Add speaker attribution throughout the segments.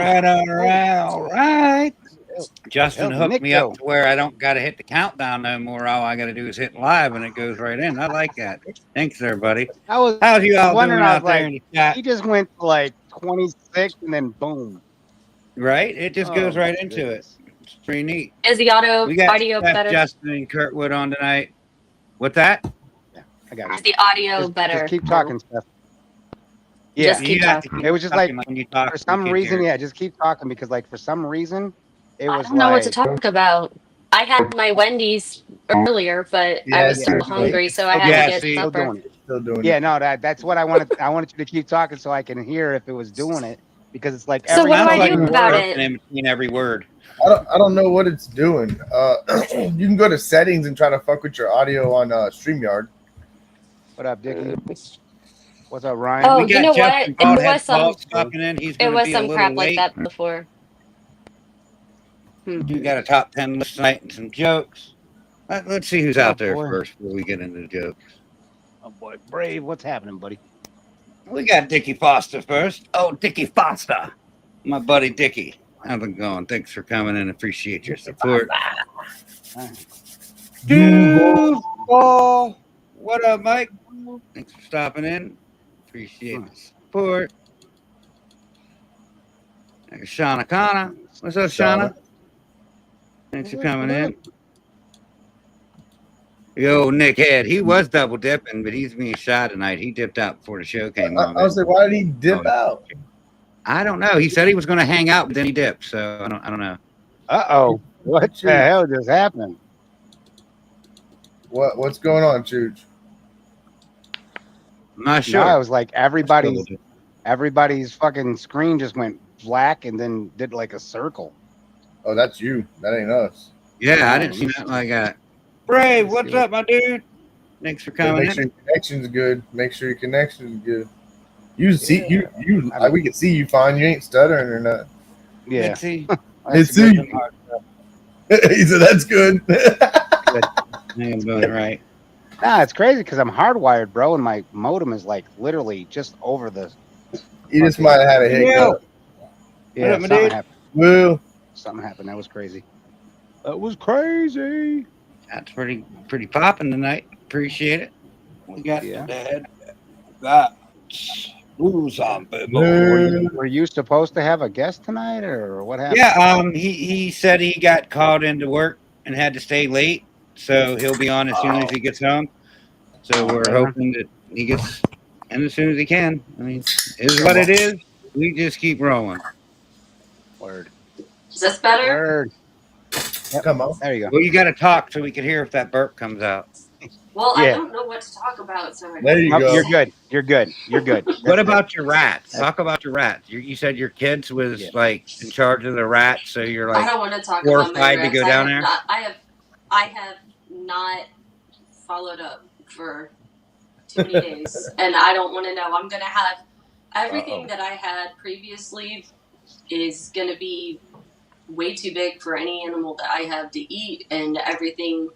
Speaker 1: All right. Justin hooked me up to where I don't got to hit the countdown no more. All I got to do is hit live and it goes right in. I like that. Thanks, everybody. How's you all doing out there in the chat?
Speaker 2: He just went to like 26 and then boom.
Speaker 1: Right? It just goes right into it. It's pretty neat.
Speaker 3: Is the audio
Speaker 1: Steph,
Speaker 3: better?
Speaker 1: Justin and Kurtwood on tonight. What's that?
Speaker 2: Yeah, I got it.
Speaker 3: Is the audio better?
Speaker 2: Just keep talking, Steph.
Speaker 3: Yeah, just keep talking.
Speaker 2: It was just like when you talk, for some reason, just keep talking because like for some reason it was
Speaker 3: I don't know what to talk about. I had my Wendy's earlier, but I was still hungry, so I had to get supper.
Speaker 2: Still doing it. No, that's what I wanted. I wanted you to keep talking so I can hear if it was doing it because it's like.
Speaker 3: So what do I do about it?
Speaker 1: In between every word.
Speaker 4: I don't know what it's doing. You can go to settings and try to fuck with your audio on StreamYard.
Speaker 2: What up, Dickie? What's up, Ryan?
Speaker 3: Oh, you know what? It was some crap
Speaker 1: like
Speaker 3: that before.
Speaker 1: You got a top 10 list tonight and some jokes. Let's see who's out there first before we get into the jokes.
Speaker 2: Oh boy, Brave, what's happening, buddy?
Speaker 1: We got Dickie Foster first. Oh, Dickie Foster, my buddy Dickie. How's it going? Thanks for coming in. Appreciate your support. Dude, what up, Mike? Thanks for stopping in. Appreciate the support. There's Shauna Connor. What's up, Shauna? Thanks for coming in. Yo, Nick Head. He was double dipping, but he's being shy tonight. He dipped out before the show came on.
Speaker 4: I was like, why did he dip out?
Speaker 1: I don't know. He said he was going to hang out, but then he dipped. So I don't know.
Speaker 2: What the hell just happened?
Speaker 4: What's going on, Chooch?
Speaker 1: I'm not sure.
Speaker 2: No, I was like everybody's fucking screen just went black and then did like a circle.
Speaker 4: Oh, that's you. That ain't us.
Speaker 1: Yeah, I didn't see nothing like that. Brave, what's up, my dude? Thanks for coming.
Speaker 4: Make sure your connection's good. Make sure your connection's good. You see you we can see you fine. You ain't stuttering or nothing.
Speaker 2: Yeah.
Speaker 1: See.
Speaker 4: He said that's good.
Speaker 1: I'm doing it right.
Speaker 2: Nah, it's crazy because I'm hardwired, bro, and my modem is like literally just over the.
Speaker 4: You just might have had a hiccup.
Speaker 2: Yeah, something happened.
Speaker 4: Well,
Speaker 2: something happened. That was crazy. That was crazy.
Speaker 1: That's pretty popping tonight. Appreciate it. We got the dad. Were
Speaker 2: you supposed to have a guest tonight, or what happened?
Speaker 1: Yeah, he said he got called into work and had to stay late, so he'll be on as soon as he gets home. So we're hoping that he gets in as soon as he can. I mean, it is what it is. We just keep rolling.
Speaker 2: Word.
Speaker 3: Is this better?
Speaker 2: Word. Yep. Come on. There you go.
Speaker 1: Well, you got to talk so we can hear if that burp comes out.
Speaker 3: Well, I don't know what to talk about. So
Speaker 4: there you go.
Speaker 2: You're good. You're good. You're good.
Speaker 1: What about your rats? Talk about your rats. You said your kids was like in charge of the rats, so you're like
Speaker 3: I don't want to talk about my rats.
Speaker 1: to go down there.
Speaker 3: I have not followed up for too many days, and I don't want to know. I'm gonna have everything that I had previously is gonna be way too big for any animal that I have to eat, and everything.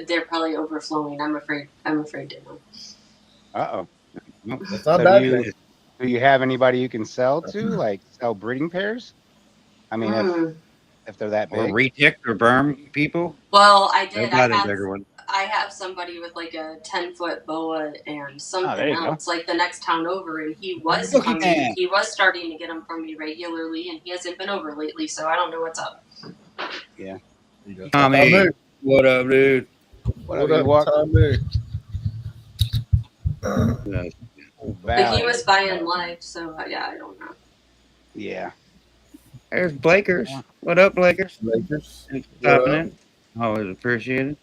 Speaker 3: They're probably overflowing. I'm afraid to know.
Speaker 4: That's not bad.
Speaker 2: Do you have anybody you can sell to, like sell breeding pairs? I mean, if they're that big,
Speaker 1: or retic or berm people.
Speaker 3: Well, I did. I have somebody with like a 10-foot boa and something else, like the next town over, and he was coming. He was starting to get them from me regularly, and he hasn't been over lately, so I don't know what's up.
Speaker 2: Yeah.
Speaker 1: Tommy, what up, dude?
Speaker 4: What up, Tommy?
Speaker 3: But he was buying life, so yeah, I don't know.
Speaker 2: Yeah.
Speaker 1: There's Blakers. What up, Blakers?
Speaker 4: Blakers.
Speaker 1: Thanks for stopping in. Always appreciated.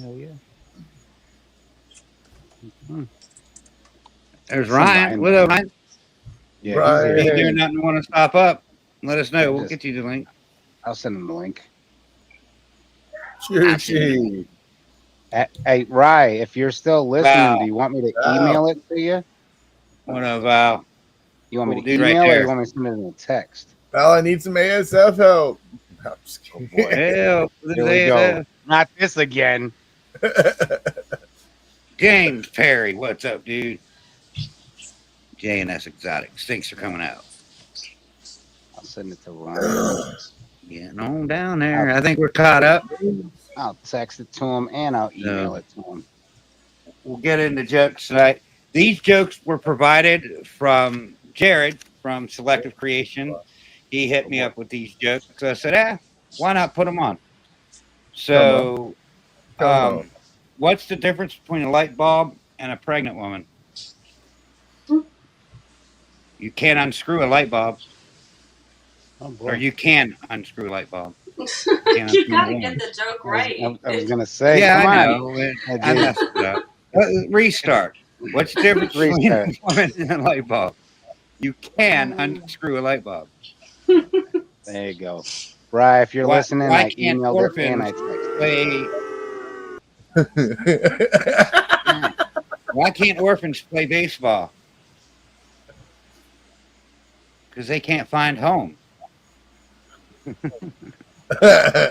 Speaker 2: Hell yeah.
Speaker 1: There's Ryan. What up, Ryan?
Speaker 2: Yeah.
Speaker 4: Ryan.
Speaker 1: If you're doing nothing, want to stop up, let us know. We'll get you the link.
Speaker 2: I'll send him the link.
Speaker 4: Hey,
Speaker 2: Rye, if you're still listening, do you want me to email it to you?
Speaker 1: What up, Val?
Speaker 2: You want me to email it or you want me to send it in a text?
Speaker 4: Val, I need some ASF help. I'm just kidding.
Speaker 1: Oh, hell,
Speaker 2: here we go. Not this again.
Speaker 1: James Perry, what's up, dude? J&S Exotics. Thanks for coming out.
Speaker 2: send it to Ryan.
Speaker 1: Getting on down there. I think we're caught up.
Speaker 2: I'll text it to him and I'll email it to him.
Speaker 1: We'll get into jokes tonight. These jokes were provided from Jared from Selective Creation. He hit me up with these jokes. So I said, why not put them on? So,
Speaker 4: Come on.
Speaker 1: what's the difference between a light bulb and a pregnant woman? You can't unscrew a light bulb. Or you can unscrew a light bulb.
Speaker 3: You gotta get the joke right.
Speaker 2: I was gonna say,
Speaker 1: Yeah,
Speaker 2: come
Speaker 1: I
Speaker 2: on.
Speaker 1: know. I messed it up. Restart. What's the difference between a woman and a light bulb? You can unscrew a light bulb.
Speaker 2: There you go. Right, if you're listening,
Speaker 1: why
Speaker 2: I
Speaker 1: can't
Speaker 2: emailed it and I texted.
Speaker 1: Why can't orphans play baseball? Because they can't find home.
Speaker 4: All right,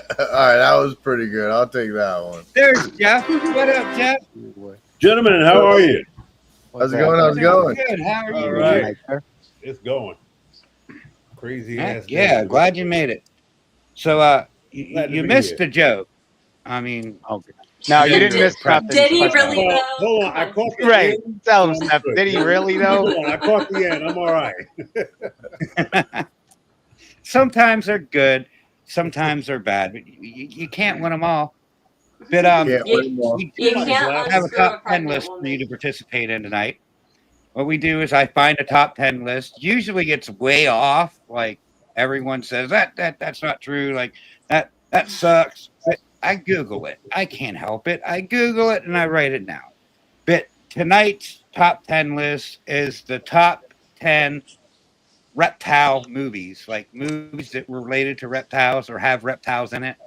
Speaker 4: that was pretty good. I'll take that one.
Speaker 1: There's Jeff. What up, Jeff?
Speaker 5: Gentlemen, how are you?
Speaker 4: How's it going? How's it going?
Speaker 1: Good. How are you?
Speaker 5: All right. It's going. Crazy ass.
Speaker 1: Yeah, glad you made it. So, you missed the joke. I mean,
Speaker 2: no, you didn't miss nothing.
Speaker 3: Did he really though?
Speaker 5: Hold on, I caught the
Speaker 2: Right.
Speaker 5: end.
Speaker 2: Tell him, Steph. Did he really though?
Speaker 5: Hold on, I caught the end. I'm all right.
Speaker 1: sometimes they're good, sometimes they're bad, but you can't win them all. But
Speaker 3: You can't
Speaker 1: have a
Speaker 3: unscrew
Speaker 1: top 10
Speaker 3: pregnant
Speaker 1: list for you
Speaker 3: woman.
Speaker 1: to participate in tonight. What we do is I find a top 10 list. Usually it's way off. Like everyone says that's not true. Like that sucks. But I Google it. I can't help it. I Google it and I write it down. But tonight's top 10 list is the top 10 reptile movies, like movies that were related to reptiles or have reptiles in it.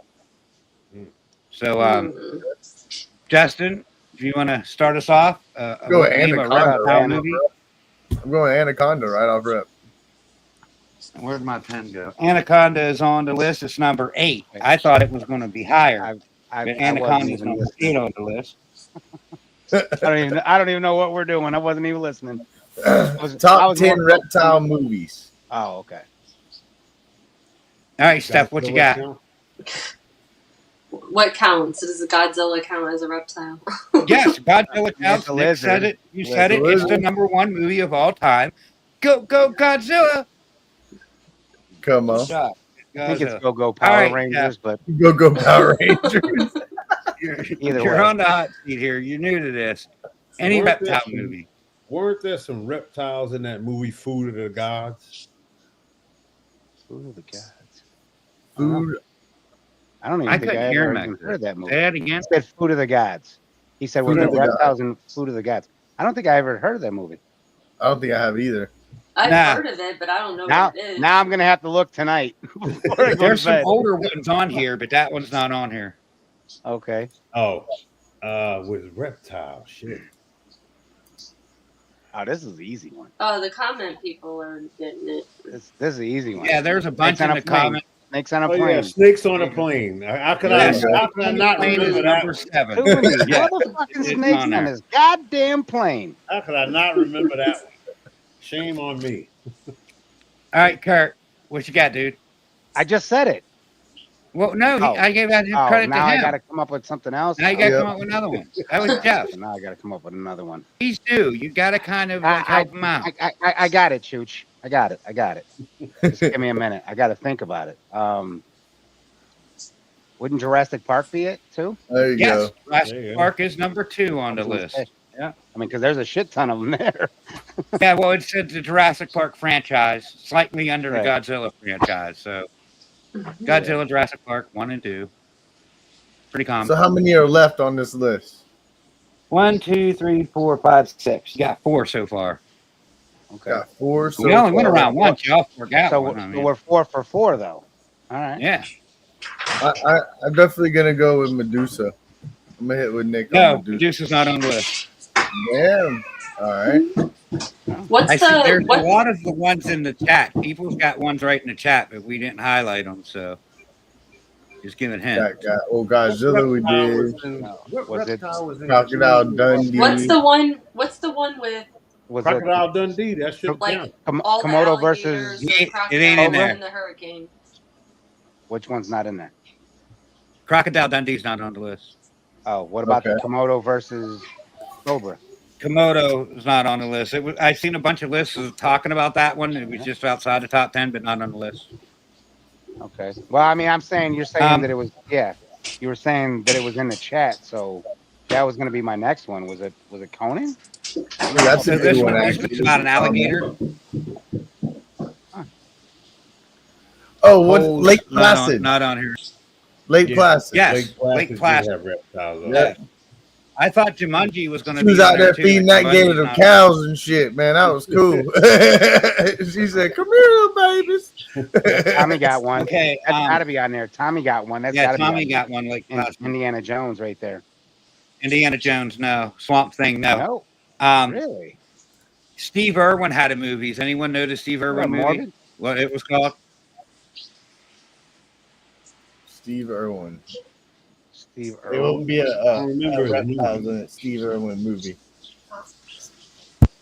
Speaker 1: So, Justin, if you want to start us off,
Speaker 4: Go
Speaker 1: name a
Speaker 4: Anaconda.
Speaker 1: reptile movie.
Speaker 4: I'm going Anaconda right off rip.
Speaker 1: Where'd my pen go? Anaconda is on the list. It's number 8. I thought it was going to be higher. But Anaconda is number 8 on the list.
Speaker 2: I don't even know what we're doing. I wasn't even listening.
Speaker 4: Top 10 reptile movies.
Speaker 2: Oh, okay.
Speaker 1: All right, Steph, what you got?
Speaker 3: What counts? Does Godzilla count as a reptile?
Speaker 1: Yes, Godzilla counts.
Speaker 2: a
Speaker 1: Nick
Speaker 2: lizard.
Speaker 1: said it. You said it.
Speaker 4: Lizard.
Speaker 1: It's the number 1 movie of all time. Go Godzilla!
Speaker 4: Come on.
Speaker 1: Good
Speaker 2: I think it's
Speaker 1: job.
Speaker 2: Go Power
Speaker 1: right,
Speaker 2: Rangers, but
Speaker 4: Go Power Rangers.
Speaker 2: Either
Speaker 1: You're
Speaker 2: way.
Speaker 1: on the hot seat here. You're new to this. Any
Speaker 5: Weren't
Speaker 1: reptile
Speaker 5: there
Speaker 1: movie.
Speaker 5: Weren't there some reptiles in that movie Food of the Gods?
Speaker 2: Food of the Gods.
Speaker 4: Food.
Speaker 2: I don't even
Speaker 1: I
Speaker 2: think
Speaker 1: couldn't
Speaker 2: I
Speaker 1: hear
Speaker 2: ever
Speaker 1: him
Speaker 2: even
Speaker 1: back there.
Speaker 2: heard that movie.
Speaker 1: Say that again.
Speaker 2: He said Food of the Gods. He said,
Speaker 4: Food
Speaker 2: "Was
Speaker 4: of
Speaker 2: there
Speaker 4: the
Speaker 2: reptiles in Food of the Gods?" I don't think I ever heard of that movie.
Speaker 4: I don't think I have either.
Speaker 3: I've
Speaker 1: Nah.
Speaker 3: heard of it, but I don't know
Speaker 2: Now,
Speaker 3: what it is.
Speaker 2: now I'm gonna have to look tonight. before I go to
Speaker 1: There's some
Speaker 2: bed.
Speaker 1: older ones on here, but that one's not on here.
Speaker 2: Okay.
Speaker 5: Oh, with reptile shit.
Speaker 2: Oh, this is the easy one.
Speaker 3: Oh, the comment people are getting it.
Speaker 2: This is the easy one.
Speaker 1: Yeah, there's a bunch in the comments.
Speaker 2: Snakes on a
Speaker 5: Oh yeah,
Speaker 2: plane.
Speaker 5: snakes on a plane. How could
Speaker 1: Yes.
Speaker 5: how could I not
Speaker 1: Plane is
Speaker 5: remember that?
Speaker 1: number
Speaker 5: one?
Speaker 1: 7.
Speaker 2: Too many
Speaker 1: Yeah,
Speaker 2: motherfucking
Speaker 1: it's
Speaker 2: snakes
Speaker 1: on
Speaker 2: on
Speaker 1: there.
Speaker 2: this goddamn plane.
Speaker 5: How could I not remember that one? Shame on me.
Speaker 1: All right, Kurt, what you got, dude?
Speaker 2: I just said it.
Speaker 1: Well, no,
Speaker 2: Oh.
Speaker 1: I gave that
Speaker 2: Oh,
Speaker 1: credit to
Speaker 2: now I
Speaker 1: him.
Speaker 2: got to come up with something else.
Speaker 1: Now you got to
Speaker 4: Yep.
Speaker 1: come up with another one. That was Jeff.
Speaker 2: Now I got to come up with another one.
Speaker 1: He's new. You got to kind of like, help him out.
Speaker 2: I got it, Chooch. I got it. Just give me a minute. I got to think about it. Wouldn't Jurassic Park be it too?
Speaker 4: There you
Speaker 1: Yes,
Speaker 5: There you
Speaker 1: Jurassic
Speaker 5: go.
Speaker 1: Park is number 2 on the list.
Speaker 2: Yeah. I mean, because there's a shit ton of them there.
Speaker 1: Yeah, well, it's the Jurassic Park franchise, slightly under the
Speaker 2: Right.
Speaker 1: Godzilla franchise. So, Godzilla, Jurassic Park, 1 and 2. Pretty
Speaker 4: go.
Speaker 1: common.
Speaker 4: So how many are left on this list?
Speaker 1: 1, 2, 3, 4, 5, 6. You got 4 so far.
Speaker 2: Okay.
Speaker 4: Got 4. So
Speaker 1: We only went
Speaker 4: far.
Speaker 1: around once. Y'all forgot
Speaker 2: So,
Speaker 1: one. I mean,
Speaker 2: we're 4 for 4 though. All right.
Speaker 1: yeah.
Speaker 4: I'm definitely gonna go with Medusa. I'm gonna hit with Nick
Speaker 1: No,
Speaker 4: on Medusa.
Speaker 1: Medusa's not on the list.
Speaker 4: Damn. All right.
Speaker 3: What's
Speaker 1: I see there's
Speaker 3: what?
Speaker 1: a lot of the ones in the chat. People's got ones right in the chat, but we didn't highlight them. So, just giving hints.
Speaker 4: Godzilla we did.
Speaker 5: What
Speaker 2: Was it-
Speaker 5: reptile was in
Speaker 4: Crocodile Dundee.
Speaker 3: What's the one? What's the one with
Speaker 2: Was
Speaker 5: Crocodile Dundee. That should
Speaker 3: Like
Speaker 5: count.
Speaker 3: all the
Speaker 2: Komodo
Speaker 3: alligators,
Speaker 2: versus
Speaker 3: the
Speaker 1: It ain't in
Speaker 3: crocodiles,
Speaker 1: there.
Speaker 3: and the hurricane.
Speaker 2: which one's not in there?
Speaker 1: Crocodile Dundee's not on the list.
Speaker 2: Oh, what about the
Speaker 4: Okay.
Speaker 2: Komodo versus Cobra?
Speaker 1: Komodo is not on the list. I've seen a bunch of lists talking about that one. It was just outside the top 10, but not on the list.
Speaker 2: Okay. Well, I mean, I'm saying you're saying that
Speaker 1: Um,
Speaker 2: it was. Yeah, you were saying that it was in the chat, so that was going to be my next one. Was it Conan?
Speaker 4: That's
Speaker 1: So
Speaker 4: a good
Speaker 1: this
Speaker 4: one,
Speaker 1: one is
Speaker 4: actually.
Speaker 1: about an alligator.
Speaker 4: Oh, what?
Speaker 1: Holes
Speaker 4: Lake Placid.
Speaker 1: not on here.
Speaker 4: Lake Placid.
Speaker 1: Yes,
Speaker 5: Lake Placid
Speaker 1: Lake
Speaker 5: did
Speaker 1: Placid.
Speaker 5: have reptiles on
Speaker 4: Yeah.
Speaker 5: it.
Speaker 1: I thought Jumanji was going to
Speaker 4: She
Speaker 1: be
Speaker 4: was
Speaker 1: on
Speaker 4: out there
Speaker 1: too,
Speaker 4: feeding
Speaker 1: but
Speaker 4: that gator
Speaker 1: Jumanji's
Speaker 4: to
Speaker 1: not.
Speaker 4: cows and shit, man. That was cool. She said, "Come here, little babies."
Speaker 2: Tommy got one.
Speaker 1: Okay,
Speaker 2: That's got to be on there. Tommy got one. That's
Speaker 1: yeah,
Speaker 2: got to be
Speaker 1: Tommy
Speaker 2: on there.
Speaker 1: got one. Lake
Speaker 2: And
Speaker 1: Placid.
Speaker 2: Indiana Jones right there.
Speaker 1: Indiana Jones, no. Swamp Thing, no.
Speaker 2: No,
Speaker 1: Um,
Speaker 2: really?
Speaker 1: Steve Irwin had a movie. Does anyone know the Steve
Speaker 2: What
Speaker 1: Irwin
Speaker 2: up,
Speaker 1: movie?
Speaker 2: Morbid?
Speaker 1: What it was called?
Speaker 4: Steve Irwin.
Speaker 2: Steve
Speaker 4: It won't
Speaker 2: Irwin.
Speaker 4: be
Speaker 5: I remember his
Speaker 4: reptiles
Speaker 5: movie.
Speaker 4: in it. Steve Irwin movie.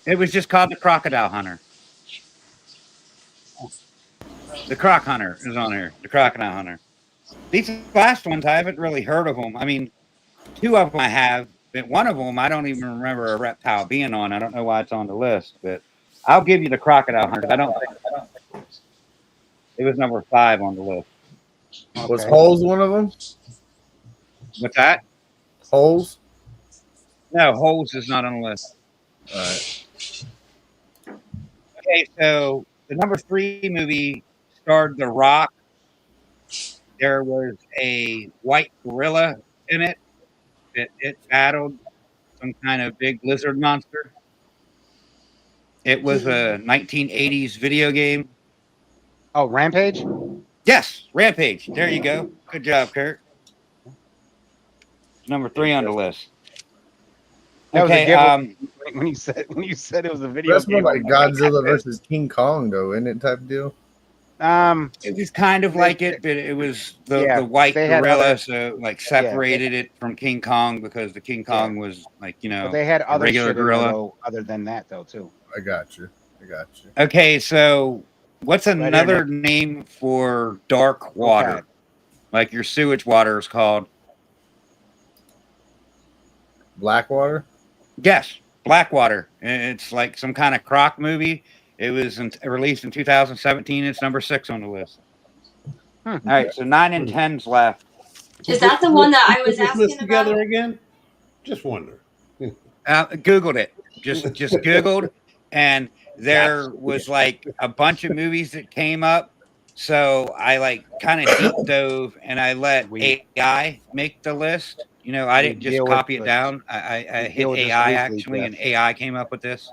Speaker 1: It was just called The Crocodile Hunter. The Croc Hunter is on here. The Crocodile Hunter. These last ones, I haven't really heard of them. I mean, two of them I have, but one of them I don't even remember a reptile being on. I don't know why it's on the list, but I'll give you the Crocodile Hunter. I don't think it was number 5 on the list.
Speaker 4: Was
Speaker 2: Okay.
Speaker 4: Holes one of them?
Speaker 1: What's that?
Speaker 4: Holes.
Speaker 1: No, Holes is not on the list.
Speaker 4: All right.
Speaker 1: Okay, so the number 3 movie starred The Rock. There was a white gorilla in it. It battled some kind of big lizard monster. It was a 1980s video game.
Speaker 2: Oh, Rampage.
Speaker 1: Yes, Rampage. There you go. Good job, Kurt. Number 3 on the list.
Speaker 2: That was a
Speaker 1: Okay,
Speaker 2: giveaway. When you said it was a video
Speaker 4: That's more
Speaker 2: game,
Speaker 4: like
Speaker 2: I'm
Speaker 4: Godzilla versus King Kong, though, isn't it? Type deal.
Speaker 1: it was kind of like it, but it was
Speaker 2: Yeah,
Speaker 1: the white
Speaker 2: they had
Speaker 1: gorilla,
Speaker 2: other-
Speaker 1: so like separated it from King Kong because the King Kong was like, you know,
Speaker 2: but they had
Speaker 1: a
Speaker 2: other
Speaker 1: regular
Speaker 2: shit in there,
Speaker 1: gorilla.
Speaker 2: though, other than that, though, too.
Speaker 4: I got you.
Speaker 1: Okay, so what's
Speaker 2: here,
Speaker 1: another
Speaker 2: Nick.
Speaker 1: name for dark water?
Speaker 2: Okay.
Speaker 1: Like your sewage water is called?
Speaker 4: Blackwater.
Speaker 1: Yes, Blackwater. It's like some kind of croc movie. It was released in 2017. It's number 6 on the list. All right, so 9 and 10's left.
Speaker 3: Is that the one that I was
Speaker 5: Put this list
Speaker 3: asking
Speaker 5: together
Speaker 3: about?
Speaker 5: again? Just wonder.
Speaker 1: Googled it. Just Googled, and there was like a bunch of movies that came up. So I like kind of deep dove and I let AI make the list. You know, I didn't just
Speaker 2: deal with
Speaker 1: copy it
Speaker 2: the-
Speaker 1: down. I hit
Speaker 2: deal with this
Speaker 1: AI
Speaker 2: loosely,
Speaker 1: actually,
Speaker 2: Jeff.
Speaker 1: and AI came up with this.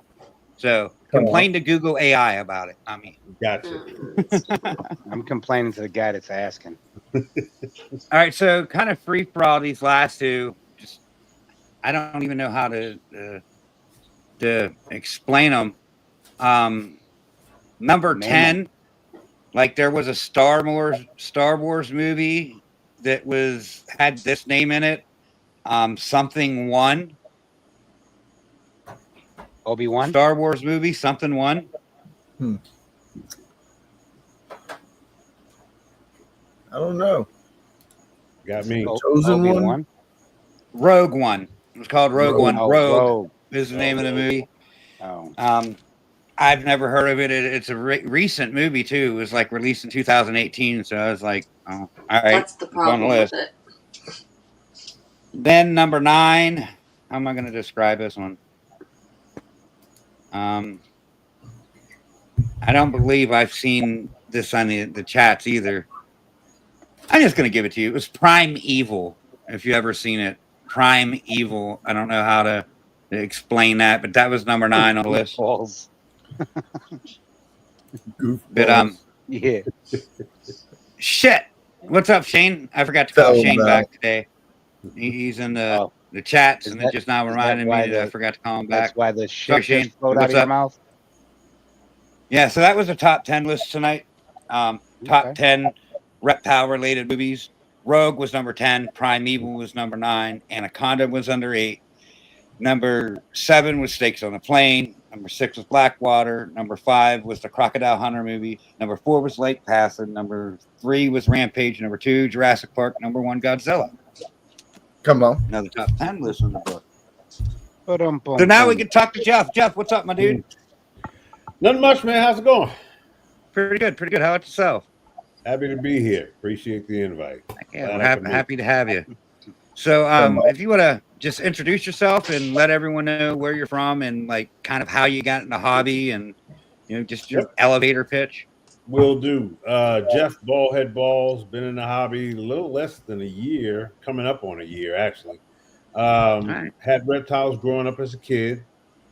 Speaker 1: So complain to Google AI about it. I mean,
Speaker 5: Gotcha.
Speaker 2: I'm complaining to the guy that's asking.
Speaker 1: all right. So kind of free for all these last two. Just I don't even know how to explain them. Number
Speaker 2: Name
Speaker 1: 10, like there was a Star Wars movie that had this name in it. Something One.
Speaker 2: Obi-Wan.
Speaker 1: Star Wars movie, Something One.
Speaker 4: I don't know.
Speaker 5: Got me.
Speaker 4: Chosen
Speaker 2: Obi-Wan.
Speaker 4: One?
Speaker 1: Rogue One. It was called Rogue One.
Speaker 2: Oh,
Speaker 1: Rogue is the name of the movie.
Speaker 2: Oh.
Speaker 1: I've never heard of it. It's a recent movie too. It was like released in 2018. So I was like, oh, all right.
Speaker 3: That's the
Speaker 1: it's on
Speaker 3: problem with
Speaker 1: list.
Speaker 3: it.
Speaker 1: Then number 9. How am I going to describe this one? I don't believe I've seen this on the chats either. I'm just going to give it to you. It was Prime Evil. If you ever seen it, Prime Evil. I don't know how to explain that, but that was number 9 on the list.
Speaker 2: Balls.
Speaker 1: But
Speaker 2: Yeah.
Speaker 1: shit. What's up, Shane? I forgot to call
Speaker 4: So
Speaker 1: Shane
Speaker 4: bad.
Speaker 1: back today. He's in the chats,
Speaker 2: Is
Speaker 1: and
Speaker 2: that-
Speaker 1: it just now
Speaker 2: is that
Speaker 1: reminded
Speaker 2: why
Speaker 1: me that I
Speaker 2: the-
Speaker 1: forgot to call him back.
Speaker 2: That's why the
Speaker 1: Sorry,
Speaker 2: shit
Speaker 1: Shane.
Speaker 2: just flowed out
Speaker 1: What's
Speaker 2: of your
Speaker 1: up?
Speaker 2: mouth.
Speaker 1: Yeah, so that was a top 10 list tonight. Top 10 reptile related movies. Rogue was number 10, Primeval was number 9, Anaconda was under 8. Number 7 was Snakes on a Plane. Number 6 was Blackwater. Number 5 was the Crocodile Hunter movie. Number 4 was Lake Placid. Number 3 was Rampage. Number 2, Jurassic Park. Number 1, Godzilla.
Speaker 4: Come on.
Speaker 1: Another top 10 list in the book.
Speaker 2: Ba-dum-bum-bum.
Speaker 1: So now we can talk to Jeff. Jeff, what's up, my dude?
Speaker 5: Nothing much, man. How's it going?
Speaker 1: Pretty good. Pretty good. How about yourself?
Speaker 5: Happy to be here. Appreciate the invite.
Speaker 1: Yeah,
Speaker 5: Glad
Speaker 1: we're
Speaker 5: I could make
Speaker 1: happy to have you. So, if you want to just introduce yourself and let everyone know where you're from and like kind of how you got in the hobby and just your elevator pitch.
Speaker 5: Will do. Jeff Ballhead Balls, been in the hobby a little less than a year, coming up on a year actually.
Speaker 1: Right.
Speaker 5: Had reptiles growing up as a kid,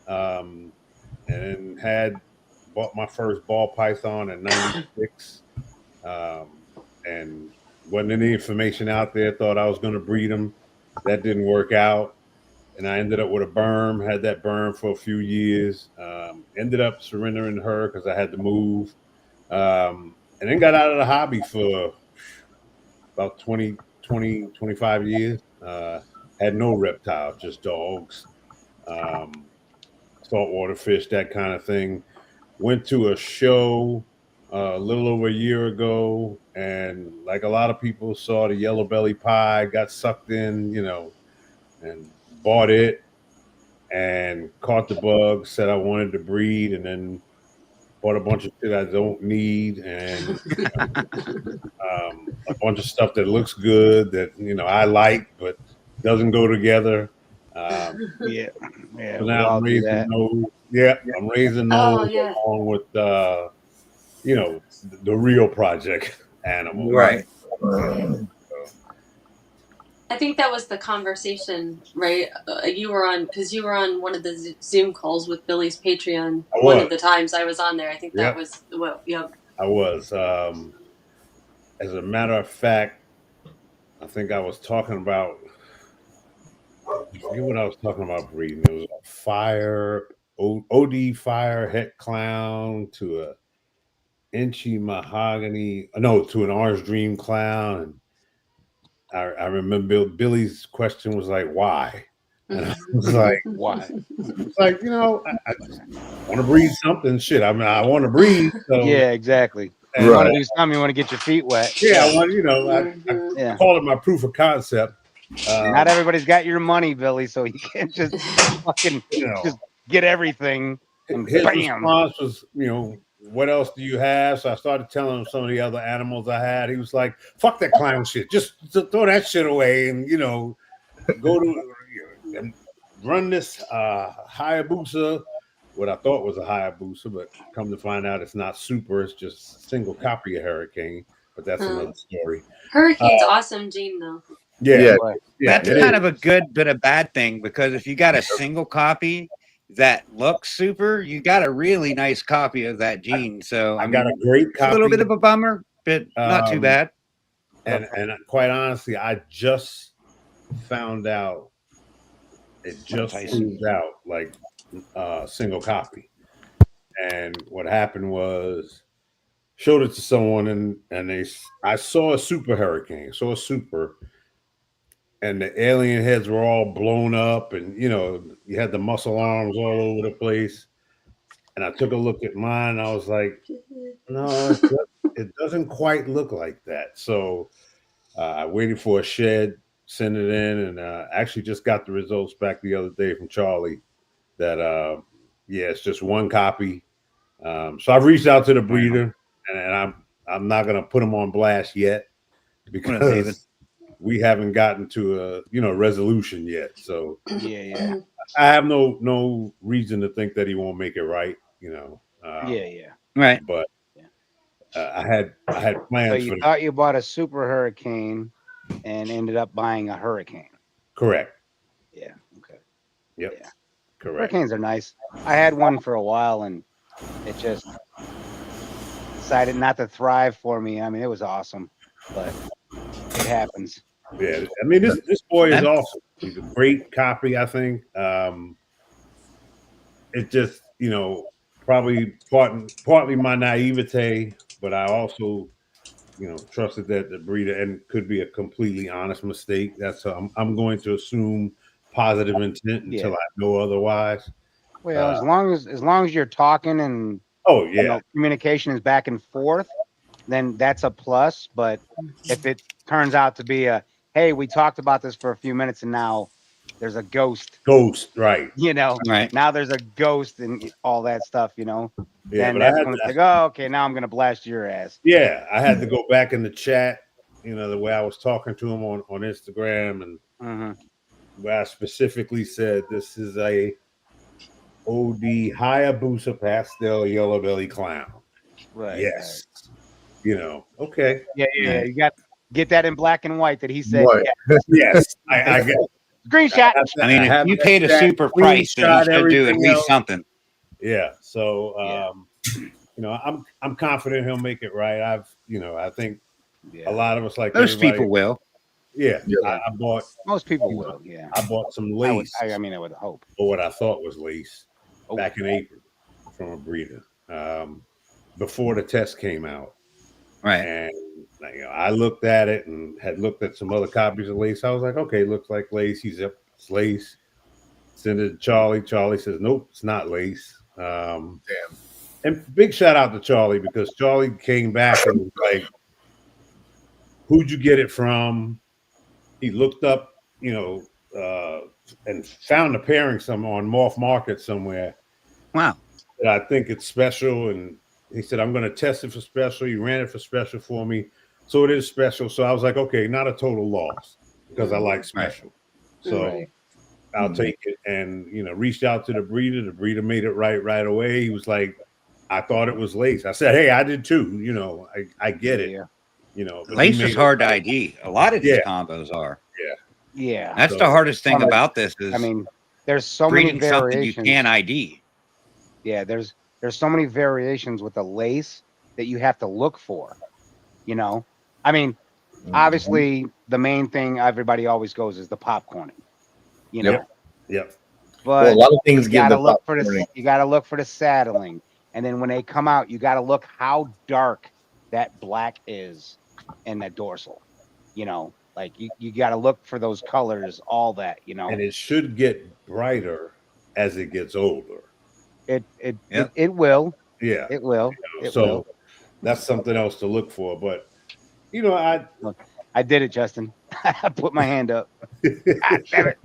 Speaker 5: and had bought my first ball python in '96, and wasn't any information out there. Thought I was going to breed them. That didn't work out, and I ended up with a berm. Had that berm for a few years. Ended up surrendering her because I had to move. And then got out of the hobby for about 25 years. Had no reptiles, just dogs, saltwater fish, that kind of thing. Went to a show a little over a year ago, and like a lot of people saw the yellow belly pie, got sucked in, and bought it and caught the bug, said I wanted to breed, and then bought a bunch of shit I don't need, and a bunch of stuff that looks good that I like but doesn't go together.
Speaker 2: Yeah.
Speaker 5: So now I'm raising those. Yeah, I'm raising those along with the real project animal.
Speaker 1: Right.
Speaker 3: I think that was the conversation, right? You were on one of the Zoom calls with Billy's Patreon. One of the times I was on there. I think that was
Speaker 5: I was. As a matter of fact, I think I was talking about. I forget what I was talking about breeding. It was a fire, OD fire het clown to a inchy mahogany. No, to an orange dream clown. And I remember Billy's question was like, "Why?" And I was like,
Speaker 2: "Why?"
Speaker 5: It's like I want to breed something. Shit, I mean, I want to breed. So.
Speaker 2: Yeah, exactly.
Speaker 5: And
Speaker 2: you want to do something, you want to get your feet wet.
Speaker 5: Yeah, I want I call it my proof of concept.
Speaker 2: Not everybody's got your money, Billy, so you can't just fucking just get everything. And
Speaker 5: his
Speaker 2: bam.
Speaker 5: response was, what else do you have? So I started telling him some of the other animals I had. He was like, "Fuck that clown shit. Just throw that shit away and go to and run this Hayabusa." What I thought was a Hayabusa, but come to find out it's not super. It's just single copy of Hurricane. But that's another story.
Speaker 3: Hurricane's awesome gene, though.
Speaker 5: Yeah.
Speaker 1: That's kind of a good but a bad thing, because if you got a single copy that looks super, you got a really nice copy of that gene. So
Speaker 5: I got a great copy.
Speaker 1: A little bit of a bummer, but not too bad.
Speaker 5: And quite honestly, I just found out. It just proved out like single copy. And what happened was, showed it to someone, and I saw a super hurricane, and the alien heads were all blown up, and you had the muscle arms all over the place. And I took a look at mine, and I was like, no, it doesn't quite look like that. So I waited for a shed, sent it in, and actually just got the results back the other day from Charlie that it's just one copy. So I've reached out to the breeder, and I'm not gonna put him on blast yet because we haven't gotten to a resolution yet. So
Speaker 2: yeah,
Speaker 5: I have no reason to think that he won't make it right.
Speaker 1: Right.
Speaker 5: But I had plans.
Speaker 2: So you thought you bought a super hurricane and ended up buying a hurricane.
Speaker 5: Correct.
Speaker 2: Yeah. Okay.
Speaker 5: Yep.
Speaker 2: Yeah.
Speaker 5: Correct.
Speaker 2: Hurricanes are nice. I had one for a while, and it just decided not to thrive for me. I mean, it was awesome, but it happens.
Speaker 5: Yeah, I mean, this boy is awesome. He's a great copy, I think. It just, probably partly my naivete, but I also, trusted that the breeder, and could be a completely honest mistake. That's I'm going to assume positive intent until I know otherwise.
Speaker 2: Well, as long as you're talking and
Speaker 5: Oh yeah,
Speaker 2: communication is back and forth, then that's a plus. But if it turns out to be a, hey, we talked about this for a few minutes and now there's a ghost,
Speaker 5: ghost, right?
Speaker 1: Right.
Speaker 2: now there's a ghost and all that stuff,
Speaker 5: Yeah,
Speaker 2: then
Speaker 5: but I
Speaker 2: that's
Speaker 5: had
Speaker 2: when it's
Speaker 5: to,
Speaker 2: like, oh, okay, now I'm gonna blast your ass.
Speaker 5: yeah, I had to go back in the chat. The way I was talking to him on Instagram, and where I specifically said this is a OD Hayabusa pastel yellow belly clown.
Speaker 2: Right.
Speaker 5: Yes. Okay.
Speaker 2: Yeah.
Speaker 1: Right.
Speaker 2: You got get that in black and white that he said.
Speaker 4: Right.
Speaker 2: Yeah.
Speaker 5: Yes. I got
Speaker 2: Screenshot.
Speaker 1: I mean, if you paid a super price, then he should do at least something.
Speaker 5: Yeah. So
Speaker 2: Yeah.
Speaker 5: I'm confident he'll make it right. I think a lot of us, like
Speaker 1: Most
Speaker 5: everybody,
Speaker 1: people will.
Speaker 5: yeah.
Speaker 4: Yeah.
Speaker 5: I bought
Speaker 2: Most people will. Yeah.
Speaker 5: I bought some lace,
Speaker 2: I would hope.
Speaker 5: or what I thought was lace,
Speaker 2: Oh.
Speaker 5: back in April from a breeder, before the test came out.
Speaker 1: Right.
Speaker 5: And I looked at it and had looked at some other copies of lace. I was like, okay, looks like lace. He's up, it's lace. Send it to Charlie. Charlie says, nope, it's not lace.
Speaker 4: Damn.
Speaker 5: And big shout out to Charlie, because Charlie came back and was like, who'd you get it from? He looked up, and found a pairing on Morph Market somewhere.
Speaker 1: Wow.
Speaker 5: I think it's special. And he said, I'm going to test it for special. He ran it for special for me. So it is special. So I was like, okay, not a total loss, because I like special. So I'll take it. And, reached out to the breeder. The breeder made it right away. He was like, I thought it was lace. I said, hey, I did too. I get it. But
Speaker 1: Lace is hard to ID. A lot of these combos are.
Speaker 2: Yeah.
Speaker 1: That's the hardest thing about this is,
Speaker 2: I mean, there's so many
Speaker 1: breeding something you
Speaker 2: variations.
Speaker 1: can't ID.
Speaker 2: Yeah, there's so many variations with the lace that you have to look for. I mean, obviously the main thing everybody always goes is the popcorning.
Speaker 4: Yep.
Speaker 2: But
Speaker 4: Well, a lot of things
Speaker 2: you
Speaker 4: give
Speaker 2: gotta
Speaker 4: the
Speaker 2: look for
Speaker 4: popcorning.
Speaker 2: you gotta look for the saddling, and then when they come out, you gotta look how dark that black is in that dorsal. Like you gotta look for those colors, all that.
Speaker 5: And it should get brighter as it gets older.
Speaker 2: It
Speaker 1: Yep.
Speaker 2: will.
Speaker 5: Yeah.
Speaker 2: It will. It
Speaker 5: So
Speaker 2: will.
Speaker 5: that's something else to look for. But
Speaker 2: I did it, Justin. I put my hand up. God damn it.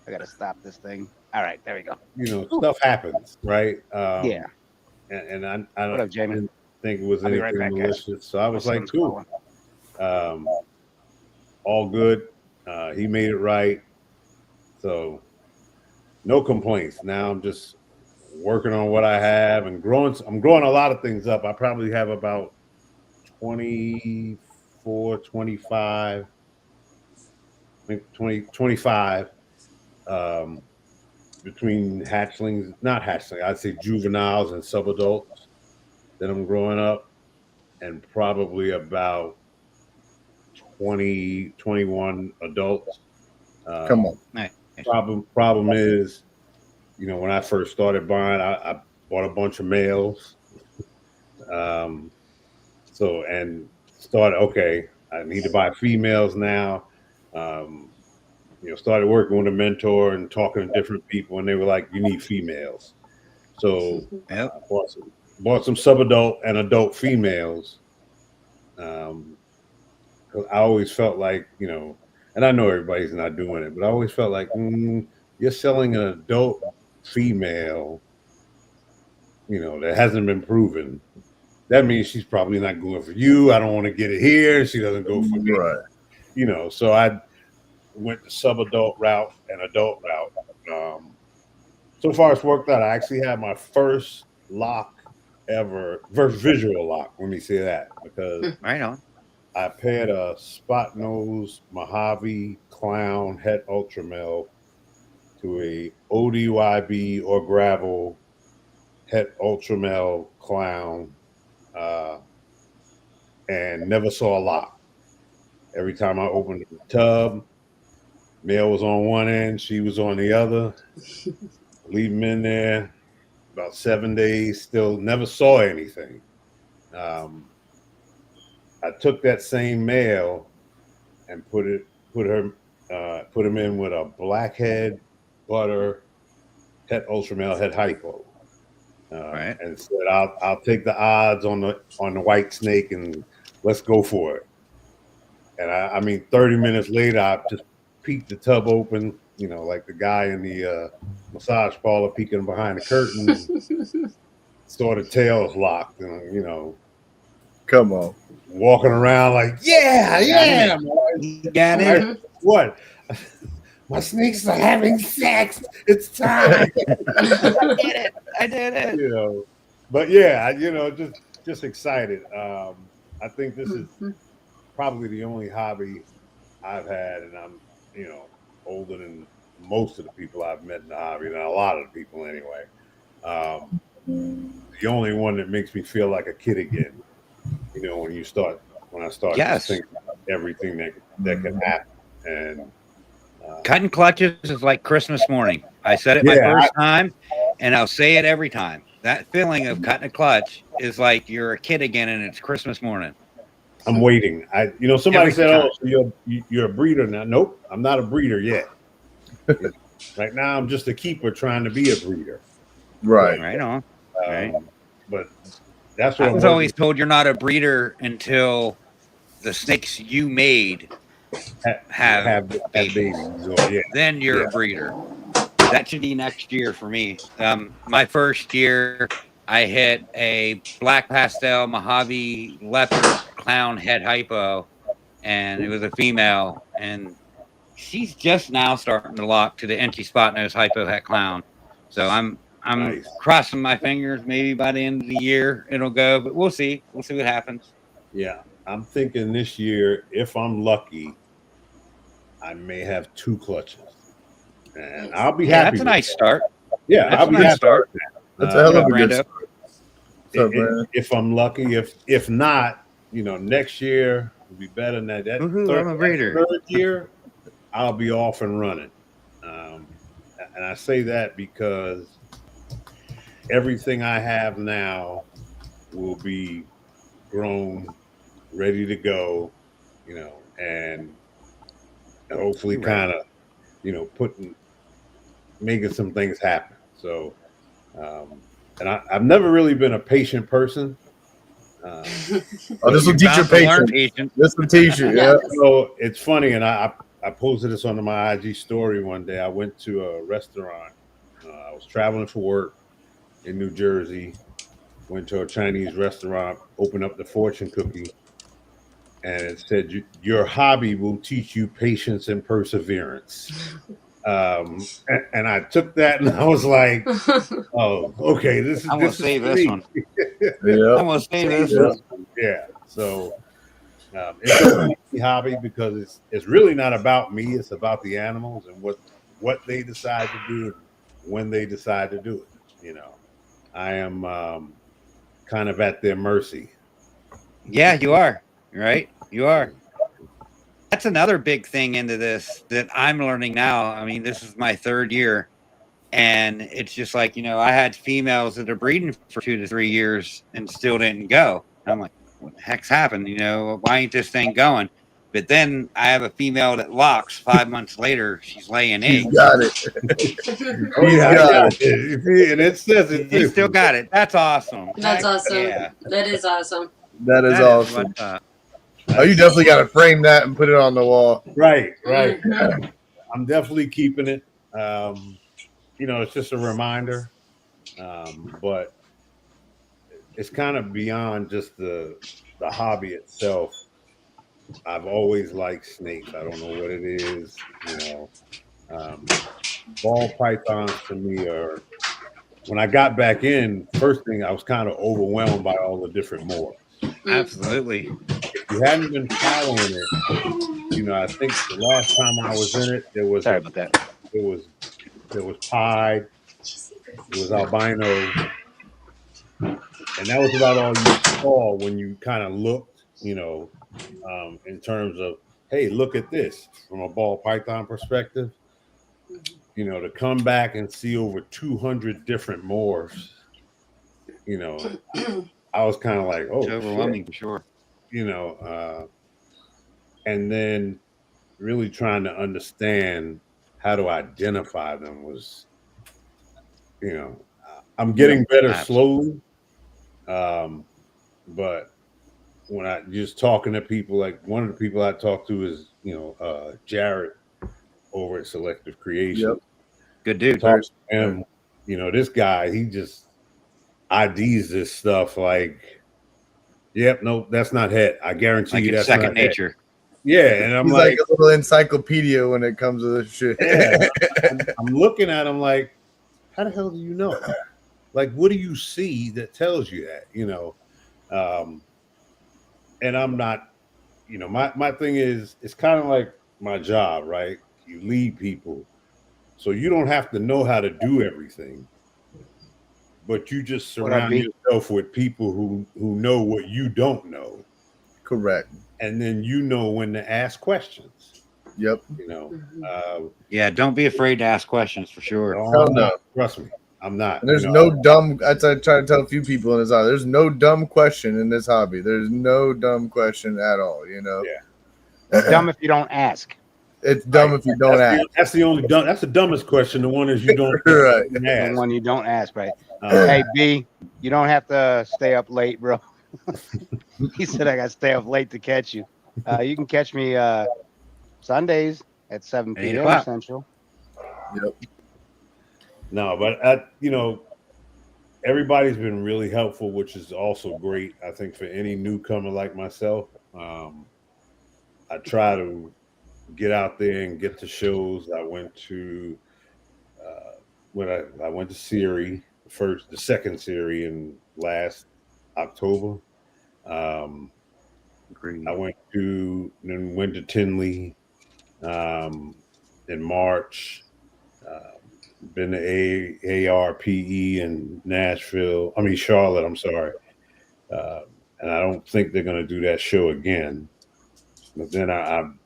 Speaker 2: I gotta stop this thing. All right, there we go.
Speaker 5: Stuff happens, right?
Speaker 2: Yeah.
Speaker 5: And I
Speaker 2: What up, Jamie?
Speaker 5: didn't think it was
Speaker 2: I'll be
Speaker 5: anything
Speaker 2: right back, guys.
Speaker 5: malicious. So I was
Speaker 2: My
Speaker 5: like,
Speaker 2: son's
Speaker 5: cool.
Speaker 2: calling.
Speaker 5: All good. He made it right. So no complaints. Now I'm just working on what I have and growing. I'm growing a lot of things up. I probably have about 24, 25, I think 20, 25 between hatchlings, not hatchlings, I'd say juveniles and subadults that I'm growing up, and probably about 20, 21 adults.
Speaker 4: Come on.
Speaker 1: Nice.
Speaker 5: Problem is, when I first started buying, I bought a bunch of males. And started, okay, I need to buy females now. Started working with a mentor and talking to different people, and they were like, you need females. So I bought some subadult and adult females. Because I always felt like, and I know everybody's not doing it, but I always felt like, you're selling an adult female, that hasn't been proven. That means she's probably not going for you. I don't want to get it here. She doesn't go for me.
Speaker 4: Right.
Speaker 5: So I went the subadult route and adult route. So far it's worked out. I actually had my first lock ever, visual lock. Let me say that, because
Speaker 1: Right on.
Speaker 5: I paired a spot nose Mojave clown het ultramel to a ODYB or gravel het ultramel clown, and never saw a lock. Every time I opened the tub, male was on one end, she was on the other. Leave them in there about 7 days, still never saw anything. I took that same male and put her put him in with a blackhead, butter, het ultra male, het hypo.
Speaker 1: Right.
Speaker 5: And said, I'll take the odds on the white snake and let's go for it. And I mean, 30 minutes later, I just peeked the tub open, like the guy in the massage parlor peeking behind the curtain, saw the tails locked, and
Speaker 4: Come on.
Speaker 5: walking around like, yeah.
Speaker 1: You got it.
Speaker 5: What? My snakes are having sex. It's time.
Speaker 1: I did it.
Speaker 5: But yeah, just excited. I think this is probably the only hobby I've had, and I'm, older than most of the people I've met in the hobby, and a lot of the people anyway. The only one that makes me feel like a kid again, when I start
Speaker 1: Yes.
Speaker 5: to think about everything that can happen. And
Speaker 1: Cutting clutches is like Christmas morning. I said it my first time, and I'll say it every time. That feeling of cutting a clutch is like you're a kid again, and it's Christmas morning.
Speaker 5: I'm waiting. Somebody
Speaker 1: Every
Speaker 5: said,
Speaker 1: time.
Speaker 5: "Oh, so you're a breeder now." Nope, I'm not a breeder yet. Right now, I'm just a keeper trying to be a breeder.
Speaker 4: Right.
Speaker 1: Right on. Right.
Speaker 5: But that's what
Speaker 1: I was always told you're not a breeder until the snakes you made have babies. Then you're a breeder. That should be next year for me. My first year, I hit a black pastel Mojave leopard clown het hypo, and it was a female, and she's just now starting to lock to the inchy spot nose hypo het clown. So I'm
Speaker 5: Nice.
Speaker 1: crossing my fingers. Maybe by the end of the year it'll go, but we'll see. We'll see what happens.
Speaker 5: Yeah, I'm thinking this year, if I'm lucky, I may have 2 clutches, and I'll be happy.
Speaker 1: That's a nice start.
Speaker 5: Yeah,
Speaker 1: That's
Speaker 5: I'll
Speaker 1: a
Speaker 5: be
Speaker 1: nice
Speaker 5: happy.
Speaker 1: start.
Speaker 4: That's a hell of a good
Speaker 1: Brando.
Speaker 4: start. What's up, man?
Speaker 5: If I'm lucky, if not, next year will be better than that. That
Speaker 1: Woohoo, I'm a breeder.
Speaker 5: third year, I'll be off and running. And I say that because everything I have now will be grown, ready to go, and hopefully kind of, making some things happen. So, and I've never really been a patient person.
Speaker 4: This will teach you patience. This will teach you. Yeah.
Speaker 5: So it's funny, and I posted this on my IG story one day. I went to a restaurant. I was traveling for work in New Jersey. Went to a Chinese restaurant, opened up the fortune cookie, and it said, "Your hobby will teach you patience and perseverance." And I took that, and I was like, "Oh, okay, this is."
Speaker 1: I'm gonna save this one.
Speaker 4: Yeah.
Speaker 1: I'm gonna save this one.
Speaker 5: Yeah. So it's a easy hobby because it's really not about me. It's about the animals and what they decide to do when they decide to do it. I am kind of at their mercy.
Speaker 1: Yeah, you are. Right? You are. That's another big thing into this that I'm learning now. I mean, this is my 3rd year, and it's just like, I had females that are breeding for 2 to 3 years and still didn't go. And I'm like, what the heck's happened? Why ain't this thing going? But then I have a female that locks 5 months later. She's laying eggs.
Speaker 4: You got it.
Speaker 5: Oh, yeah, got it. And it says it.
Speaker 1: You still got it. That's awesome.
Speaker 3: That's awesome.
Speaker 1: Yeah.
Speaker 3: That is awesome.
Speaker 4: That is awesome.
Speaker 1: What,
Speaker 4: You definitely got to frame that and put it on the wall.
Speaker 5: Right. I'm definitely keeping it. It's just a reminder. But it's kind of beyond just the hobby itself. I've always liked snakes. I don't know what it is. Ball pythons to me are, when I got back in, first thing, I was kind of overwhelmed by all the different morphs.
Speaker 1: absolutely.
Speaker 5: If you hadn't been following it, I think the last time I was in it, there was
Speaker 2: Sorry about that.
Speaker 5: There was pied, there was albino, and that was about all you saw when you kind of looked, in terms of, hey, look at this from a ball python perspective. To come back and see over 200 different morphs, I was kind of like, oh,
Speaker 1: It's overwhelming for sure.
Speaker 5: and then really trying to understand how to identify them was, you know, I'm getting better slowly. But when I just talking to people, like one of the people I talk to is, Jared over at Selective Creation.
Speaker 4: Yep.
Speaker 1: Good dude.
Speaker 5: Talk to him, this guy, he just IDs this stuff like, yep, nope, that's not het. I guarantee
Speaker 1: Like
Speaker 5: you
Speaker 1: it's
Speaker 5: that's
Speaker 1: second
Speaker 5: not het.
Speaker 1: nature.
Speaker 5: Yeah, and I'm
Speaker 4: He's like a little encyclopedia when it comes to this shit.
Speaker 5: yeah, I'm looking at him like, how the hell do you know? Like, what do you see that tells you that? And I'm not, my thing is, it's kind of like my job, right? You lead people, so you don't have to know how to do everything, but you just surround yourself with people who know what you don't know.
Speaker 4: Correct.
Speaker 5: And then you know when to ask questions.
Speaker 4: Yep.
Speaker 1: Yeah, don't be afraid to ask questions for sure.
Speaker 4: Hell no.
Speaker 5: Trust me, I'm not.
Speaker 4: And there's no dumb. I try to tell a few people in this hobby. There's no dumb question in this hobby. There's no dumb question at all.
Speaker 2: It's dumb if you don't ask.
Speaker 4: It's dumb if you don't ask.
Speaker 5: That's the only dumb. That's the dumbest question. The one is you don't
Speaker 4: Right.
Speaker 5: ask.
Speaker 2: The one you don't ask, right? Hey B, you don't have to stay up late, bro. He said I got to stay up late to catch you. You can catch me Sundays at 7 p.m. Central.
Speaker 4: Yep.
Speaker 5: No, but everybody's been really helpful, which is also great. I think for any newcomer like myself, I try to get out there and get to shows. I went to I went to Siri, the second Siri in last October. I went to Tinley in March. Been to ARPE in Charlotte. I'm sorry, and I don't think they're going to do that show again. But then I'm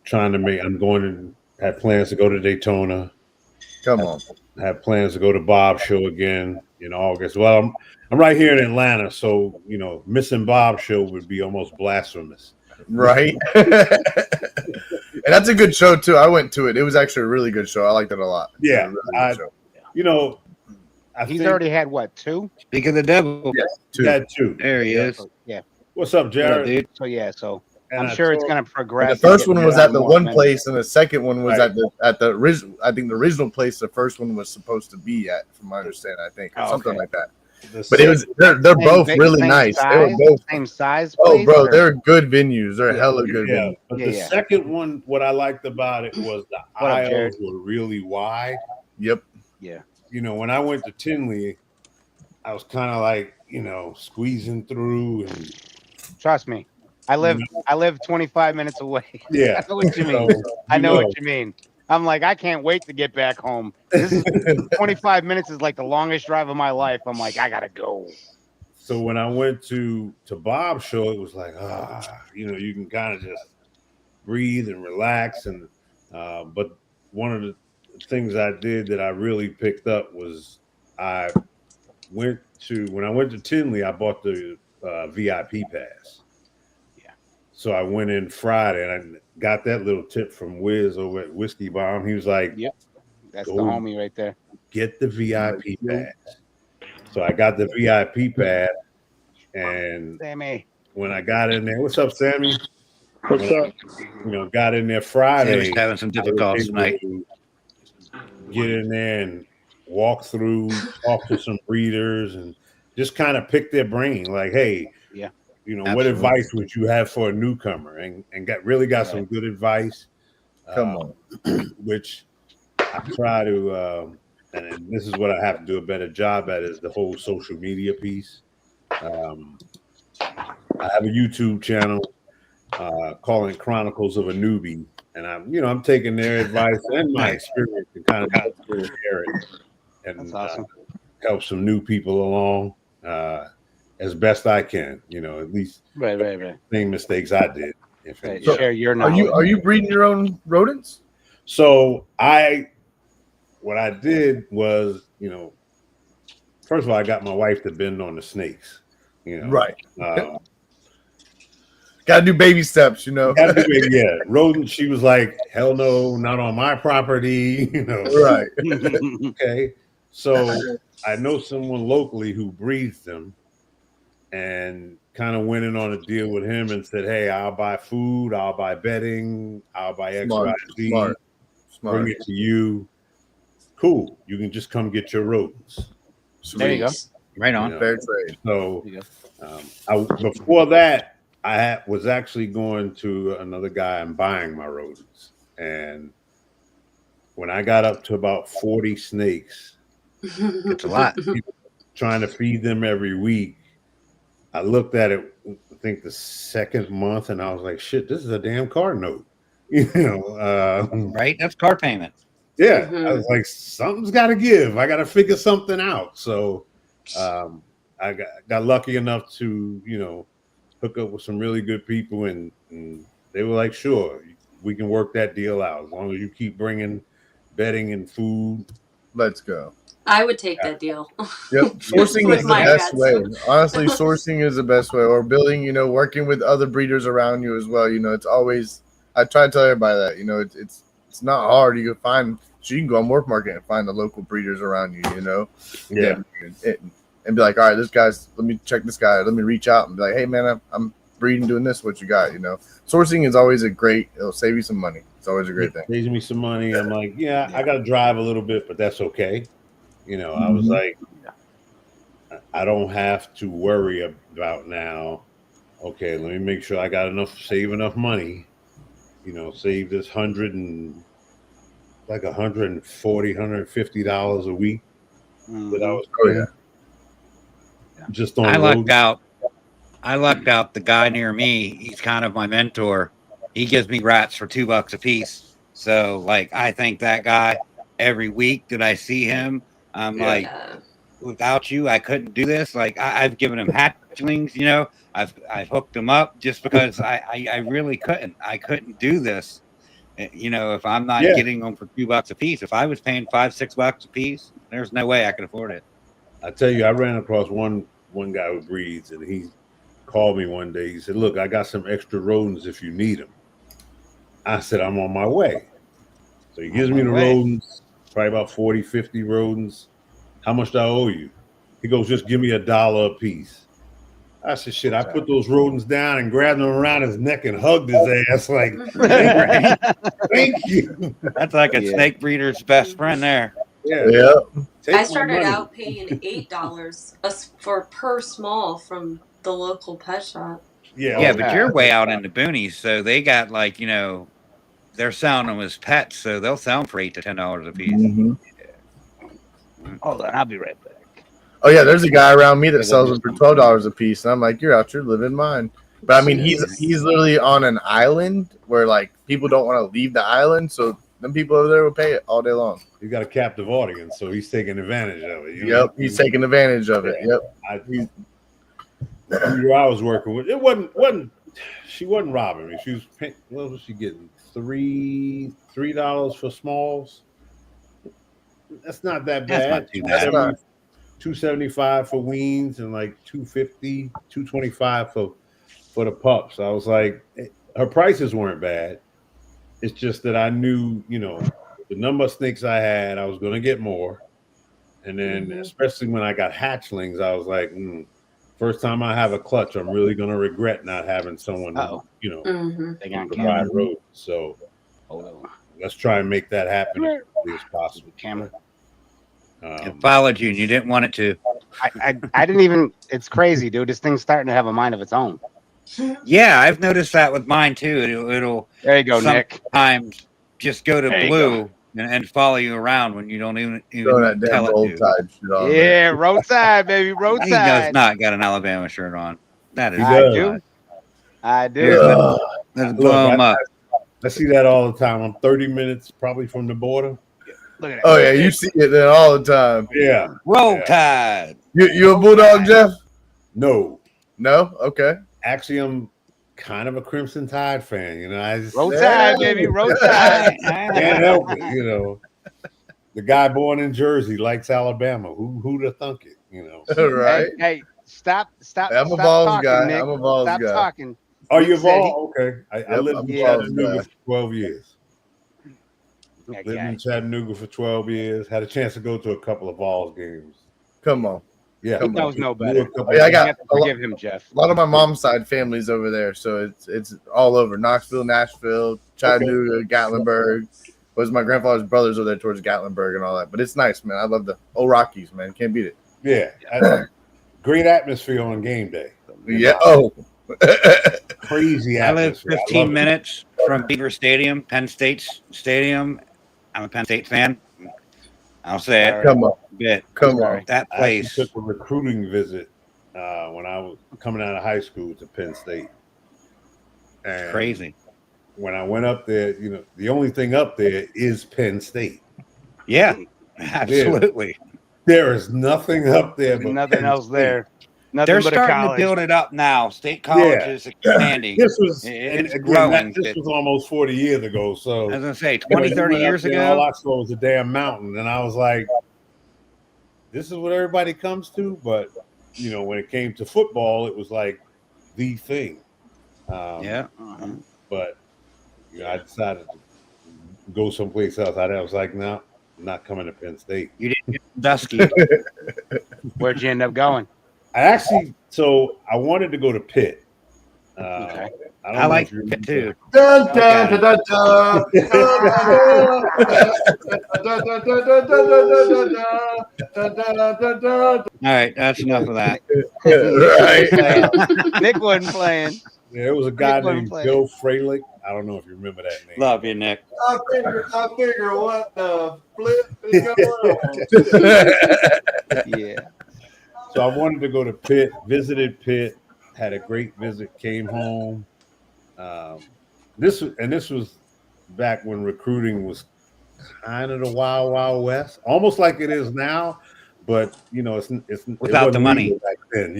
Speaker 5: trying to make. I'm going to have plans to go to Daytona.
Speaker 4: Come on.
Speaker 5: Have plans to go to Bob's show again in August. Well, I'm right here in Atlanta, so missing Bob's show would be almost blasphemous.
Speaker 4: Right. And that's a good show too. I went to it. It was actually a really good show. I liked it a lot.
Speaker 5: Yeah.
Speaker 2: He's already had what, 2?
Speaker 1: Speak of the devil.
Speaker 4: Yeah, 2.
Speaker 5: Had 2.
Speaker 1: There he is.
Speaker 2: Yeah.
Speaker 5: What's up, Jared?
Speaker 1: Dude.
Speaker 2: So I'm sure it's going to progress.
Speaker 4: And the first one was at the one place, and the second one was at the original. I think the original place the first one was supposed to be at, from my understanding. I think something like that. But it was they're both really nice. They were both
Speaker 2: same size.
Speaker 4: Oh, bro, they're good venues. They're hella good venues.
Speaker 5: But the second one, what I liked about it was the aisles were really wide.
Speaker 4: Yep.
Speaker 2: Yeah.
Speaker 5: When I went to Tinley, I was kind of like, squeezing through. And
Speaker 2: trust me, I live 25 minutes away.
Speaker 5: Yeah.
Speaker 2: I know what you mean. I know what you mean. I'm like, I can't wait to get back home. This is 25 minutes is like the longest drive of my life. I'm like, I gotta go.
Speaker 5: So when I went to Bob's show, it was like, you can kind of just breathe and relax. And but one of the things I did that I really picked up was when I went to Tinley, I bought the VIP pass.
Speaker 2: Yeah.
Speaker 5: So I went in Friday and I got that little tip from Wiz over at Whiskey Bomb. He was like,
Speaker 2: "Yep, that's the homie right there.
Speaker 5: Get the VIP pass." So I got the VIP pass, and
Speaker 2: Sammy,
Speaker 5: when I got in there, what's up, Sammy?
Speaker 6: What's up?
Speaker 5: Got in there Friday.
Speaker 1: Sammy's having some difficulties tonight.
Speaker 5: Get in there and walk through, talk to some breeders, and just kind of pick their brain. Like, hey, what advice would you have for a newcomer? And got some good advice.
Speaker 4: Come on.
Speaker 5: Which I try to, and this is what I have to do a better job at, is the whole social media piece. I have a YouTube channel calling Chronicles of a Newbie, and I'm taking their advice and my experience and kind of share it and
Speaker 2: that's awesome.
Speaker 5: Help some new people along as best I can. At least
Speaker 2: right.
Speaker 5: same mistakes I did.
Speaker 2: Share your knowledge.
Speaker 4: Are you breeding your own rodents?
Speaker 5: So what I did was, first of all, I got my wife to bend on the snakes.
Speaker 4: Right. Gotta do baby steps, you know.
Speaker 5: Yeah, rodent. She was like, "Hell no, not on my property." You know,
Speaker 4: Right.
Speaker 5: Okay, so I know someone locally who breeds them, and kind of went in on a deal with him and said, "Hey, I'll buy food, I'll buy bedding, I'll buy X, Y, Z, bring it to you. Cool. You can just come get your rodents."
Speaker 2: There you go.
Speaker 1: Right on.
Speaker 5: You know,
Speaker 4: Fair trade.
Speaker 5: So before that, was actually going to another guy and buying my rodents. And when I got up to about 40 snakes,
Speaker 1: It's a lot.
Speaker 5: Trying to feed them every week, I looked at it, I think the second month, and I was like, shit, this is a damn car note. You know,
Speaker 1: right? That's car payment.
Speaker 5: Yeah. I was like, something's got to give. I got to figure something out. So I got lucky enough to, hook up with some really good people, and they were like, sure, we can work that deal out as long as you keep bringing bedding and food.
Speaker 4: Let's go.
Speaker 3: I would take that deal.
Speaker 4: Yep. Sourcing is the best way. Honestly, sourcing is the best way. Or building, working with other breeders around you as well. It's always, I try to tell everybody that, it's not hard. You can find, so you can go on Work Market and find the local breeders around you,
Speaker 5: Yeah.
Speaker 4: And be like, all right, this guy's, let me check this guy. Let me reach out and be like, hey man, I'm breeding, doing this. What you got? Sourcing is always it'll save you some money. It's always a great thing.
Speaker 5: Saves me some money. I'm like, yeah, I got to drive a little bit, but that's okay. I was like, I don't have to worry about now. Okay, let me make sure I got save enough money. Save this $140, $150 a week that I was paying. Just on
Speaker 1: I lucked out. The guy near me, he's kind of my mentor. He gives me rats for $2 a piece. So, I thank that guy every week that I see him. I'm like, without you, I couldn't do this. I've given him hatchlings, I've hooked him up just because I really couldn't. I couldn't do this. If I'm not getting them for $2 a piece. If I was paying $5-6 a piece, there's no way I could afford it.
Speaker 5: I tell you, I ran across one guy who breeds, and he called me one day. He said, look, I got some extra rodents if you need them. I said, I'm on my way. So he gives me the rodents, probably about 40, 50 rodents. How much do I owe you? He goes, just give me $1 a piece. I said, shit, I put those rodents down and grabbed them around his neck and hugged his ass like, thank you.
Speaker 1: That's like a snake breeder's best friend there.
Speaker 4: Yeah.
Speaker 3: I started out paying $8 for per small from the local pet shop.
Speaker 1: Yeah, but you're way out in the boonies, so they got they're selling them as pets, so they'll sell them for $8 to $10 a piece.
Speaker 2: Mm-hmm. Hold on, I'll be right back.
Speaker 4: Oh yeah, there's a guy around me that sells them for $12 a piece, and I'm like, you're out, you're living mine. But I mean, he's literally on an island where people don't want to leave the island, so them people over there will pay it all day long.
Speaker 5: He's got a captive audience, so he's taking advantage of it.
Speaker 4: Yep, he's taking advantage of it. Yep.
Speaker 5: The I was working with, it wasn't. She wasn't robbing me. She was paying, what was she getting? $3 for smalls. That's not that bad.
Speaker 1: That's not too bad.
Speaker 5: $275 for weans and $250, $225 for the pups. I was like, her prices weren't bad. It's just that I knew, the number of snakes I had, I was going to get more. And then, especially when I got hatchlings, I was like, first time I have a clutch, I'm really going to regret not having someone, provide roads. So let's try and make that happen as quickly as possible.
Speaker 2: Camera.
Speaker 1: It followed you and you didn't want it to.
Speaker 2: I didn't even, it's crazy, dude. This thing's starting to have a mind of its own.
Speaker 1: Yeah, I've noticed that with mine too. It'll
Speaker 2: there you go, Nick.
Speaker 1: Sometimes just go to blue and follow you around when you don't even tell it to.
Speaker 2: Yeah, roadside, baby, roadside.
Speaker 1: He does not got an Alabama shirt on. That is
Speaker 2: I do.
Speaker 1: Let's blow him up.
Speaker 5: I see that all the time. I'm 30 minutes probably from the border.
Speaker 2: Look at that.
Speaker 4: Oh yeah, you see it there all the time.
Speaker 5: Yeah.
Speaker 1: Roll Tide.
Speaker 4: You a Bulldog, Jeff?
Speaker 5: No.
Speaker 4: Okay.
Speaker 5: Actually, I'm kind of a Crimson Tide fan. I just
Speaker 2: Roll Tide, baby, roll Tide.
Speaker 5: Can't help it. The guy born in Jersey likes Alabama. Who'd have thunk it?
Speaker 4: Right.
Speaker 2: Hey, stop.
Speaker 4: I'm a balls guy.
Speaker 2: Nick.
Speaker 4: I'm a balls guy.
Speaker 2: Stop talking.
Speaker 5: Oh,
Speaker 2: Nick
Speaker 5: you're
Speaker 2: said
Speaker 5: all okay. I lived in
Speaker 4: Yep,
Speaker 5: Chattanooga for 12 years.
Speaker 2: that
Speaker 5: Lived
Speaker 2: guy.
Speaker 5: in Chattanooga for 12 years. Had a chance to go to a couple of Vols games.
Speaker 4: Come on.
Speaker 5: Yeah,
Speaker 2: He
Speaker 4: Come on.
Speaker 2: knows no
Speaker 5: Knew a
Speaker 2: better.
Speaker 5: couple
Speaker 4: Yeah, I
Speaker 5: of-
Speaker 2: You
Speaker 4: got
Speaker 2: have to forgive him, Jeff.
Speaker 4: a lot of my mom's side families over there, so it's all over Knoxville, Nashville, Chattanooga, Gatlinburg. Was my grandfather's brothers over there towards Gatlinburg and all that. But it's nice, man. I love the old Rockies, man. Can't beat it.
Speaker 5: Yeah, great atmosphere on game day.
Speaker 4: Yeah. Oh.
Speaker 5: Crazy
Speaker 1: I live
Speaker 5: atmosphere.
Speaker 1: 15 minutes from Beaver Stadium, Penn State's stadium. I'm a Penn State fan. I'll say it.
Speaker 4: Come on.
Speaker 1: Bit.
Speaker 4: Come on.
Speaker 1: That
Speaker 5: I actually
Speaker 1: place.
Speaker 5: took a recruiting visit when I was coming out of high school to Penn State. And
Speaker 1: Crazy.
Speaker 5: when I went up there, the only thing up there is Penn State.
Speaker 1: Yeah, absolutely.
Speaker 5: There is nothing up there but
Speaker 2: Nothing
Speaker 5: Penn
Speaker 2: else
Speaker 5: State.
Speaker 2: there. Nothing
Speaker 1: They're
Speaker 2: but a
Speaker 1: starting to
Speaker 2: college.
Speaker 1: build it up now. State College
Speaker 5: Yeah.
Speaker 1: is expanding.
Speaker 5: This was,
Speaker 1: It's
Speaker 5: and
Speaker 1: growing.
Speaker 5: again, this was almost 40 years ago. So
Speaker 1: I was going to say, 20, 30 years
Speaker 5: all
Speaker 1: ago.
Speaker 5: I saw was a damn mountain. And I was like, this is what everybody comes to. But, when it came to football, it was like the thing.
Speaker 1: Yeah.
Speaker 5: But, I decided to go someplace else. I was like, no, I'm not coming to Penn State.
Speaker 1: You didn't get dusky.
Speaker 2: Where'd you end up going?
Speaker 5: I wanted to go to Pitt.
Speaker 2: Okay.
Speaker 1: I like it too.
Speaker 4: Dun, dun, dun, dun, dun,
Speaker 1: All right, that's enough of that.
Speaker 4: right.
Speaker 2: Nick wasn't playing.
Speaker 5: Yeah, there was a guy
Speaker 2: Nick wasn't
Speaker 5: named
Speaker 2: playing.
Speaker 5: Bill Fralick. I don't know if you remember that name.
Speaker 1: Love you, Nick.
Speaker 6: I figure what the flip is going on.
Speaker 2: Yeah.
Speaker 5: So I wanted to go to Pitt, visited Pitt, had a great visit, came home. This was back when recruiting was kind of the wild, wild west, almost like it is now. But it's
Speaker 1: Without the money
Speaker 5: back then.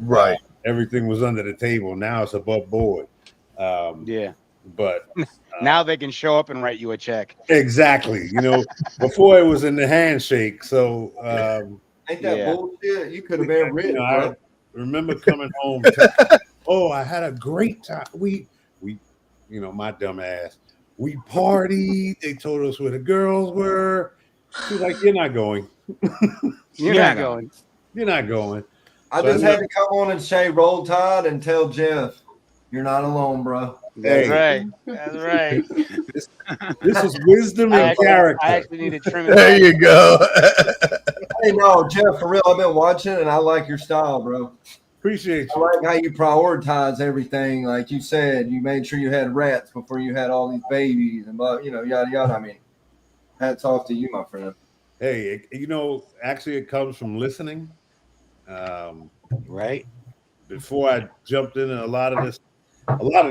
Speaker 4: Right.
Speaker 5: Everything was under the table. Now it's above board.
Speaker 2: Yeah.
Speaker 5: But
Speaker 2: Now they can show up and write you a check.
Speaker 5: exactly, before it was in the handshake. So
Speaker 6: Ain't that
Speaker 2: Yeah.
Speaker 6: bullshit? You could have been rich,
Speaker 5: I
Speaker 6: bro.
Speaker 5: remember coming home. I had a great time. We, my dumb ass. We partied. They told us where the girls were. She's like, "You're not going.
Speaker 2: You're not going.
Speaker 5: You're not going."
Speaker 6: I
Speaker 5: So
Speaker 6: just had to come on and say roll tide and tell Jeff, you're not alone, bro.
Speaker 2: That's
Speaker 5: Hey.
Speaker 2: right. That's right.
Speaker 5: This is wisdom and character.
Speaker 2: I actually need to trim it.
Speaker 4: There you go.
Speaker 6: Hey, no, Jeff, for real, I've been watching and I like your style, bro.
Speaker 5: Appreciate
Speaker 6: I
Speaker 5: you.
Speaker 6: like how you prioritize everything. Like you said, you made sure you had rats before you had all these babies and blah, yada yada. I mean, hats off to you, my friend.
Speaker 5: Hey, actually, it comes from listening.
Speaker 1: right?
Speaker 5: Before I jumped into a lot of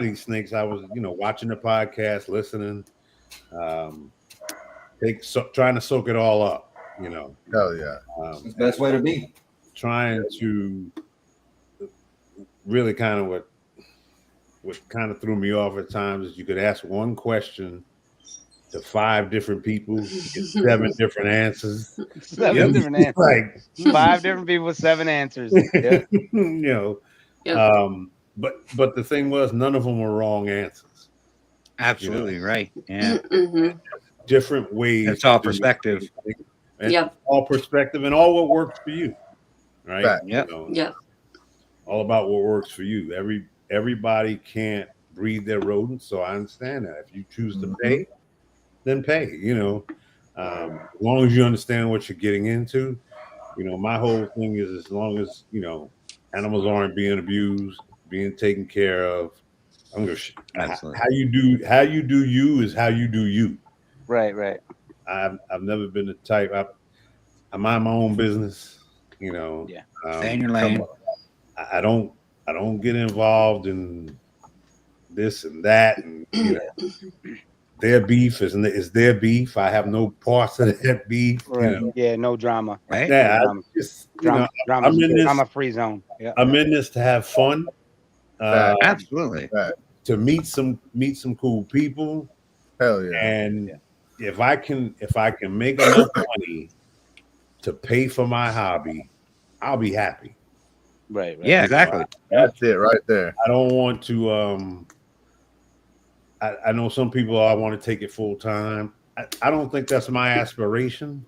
Speaker 5: these snakes, I was, watching the podcast, listening, trying to soak it all up,
Speaker 4: Hell yeah.
Speaker 6: It's the best way to be.
Speaker 5: Trying to really kind of what kind of threw me off at times is you could ask one question to 5 different people, get 7 different answers.
Speaker 2: 7 different answers.
Speaker 5: Like
Speaker 2: 5 different people, 7 answers. Yeah.
Speaker 3: Yep.
Speaker 5: But the thing was, none of them were wrong answers.
Speaker 1: Absolutely right. Yeah.
Speaker 3: Mm-hmm.
Speaker 5: Different ways.
Speaker 1: It's all perspective.
Speaker 5: And
Speaker 3: Yep.
Speaker 5: all perspective and all what works for you. Right?
Speaker 4: Right.
Speaker 1: Yep.
Speaker 3: Yep.
Speaker 5: All about what works for you. Everybody can't breed their rodents, so I understand that. If you choose to pay, then pay. As long as you understand what you're getting into. My whole thing is as long as animals aren't being abused, being taken care of. I'm gonna how you do you is how you do you.
Speaker 2: Right.
Speaker 5: I've never been the type. I mind my own business.
Speaker 2: Yeah.
Speaker 1: Stay in your lane.
Speaker 5: I don't get involved in this and that, and their beef is their beef. I have no parts of that beef.
Speaker 2: Right. Yeah, no drama.
Speaker 1: Right?
Speaker 5: Yeah,
Speaker 2: No drama.
Speaker 5: I just
Speaker 2: Drama,
Speaker 5: I'm in this.
Speaker 2: drama free zone. Yeah.
Speaker 5: I'm in this to have fun.
Speaker 1: Absolutely.
Speaker 5: To meet some cool people.
Speaker 4: Hell yeah.
Speaker 5: And if I can make enough money to pay for my hobby, I'll be happy.
Speaker 2: Right.
Speaker 1: Yeah, exactly.
Speaker 4: That's it right there.
Speaker 5: I don't want to. I know some people I want to take it full time. I don't think that's my aspiration,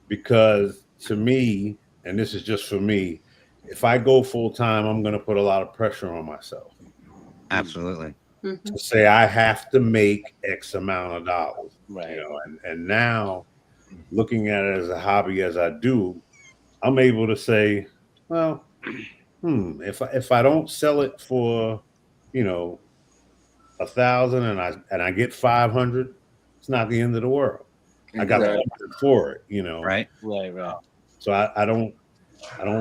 Speaker 5: because to me, and this is just for me, if I go full time, I'm going to put a lot of pressure on myself.
Speaker 1: Absolutely.
Speaker 5: To say I have to make X amount of dollars,
Speaker 2: Right.
Speaker 5: you know, and now looking at it as a hobby as I do, I'm able to say, well, if I don't sell it for, you know, 1,000 and I get 500, it's not the end of the world. I got
Speaker 6: Exactly.
Speaker 5: something for it, you know.
Speaker 1: Right.
Speaker 5: So I don't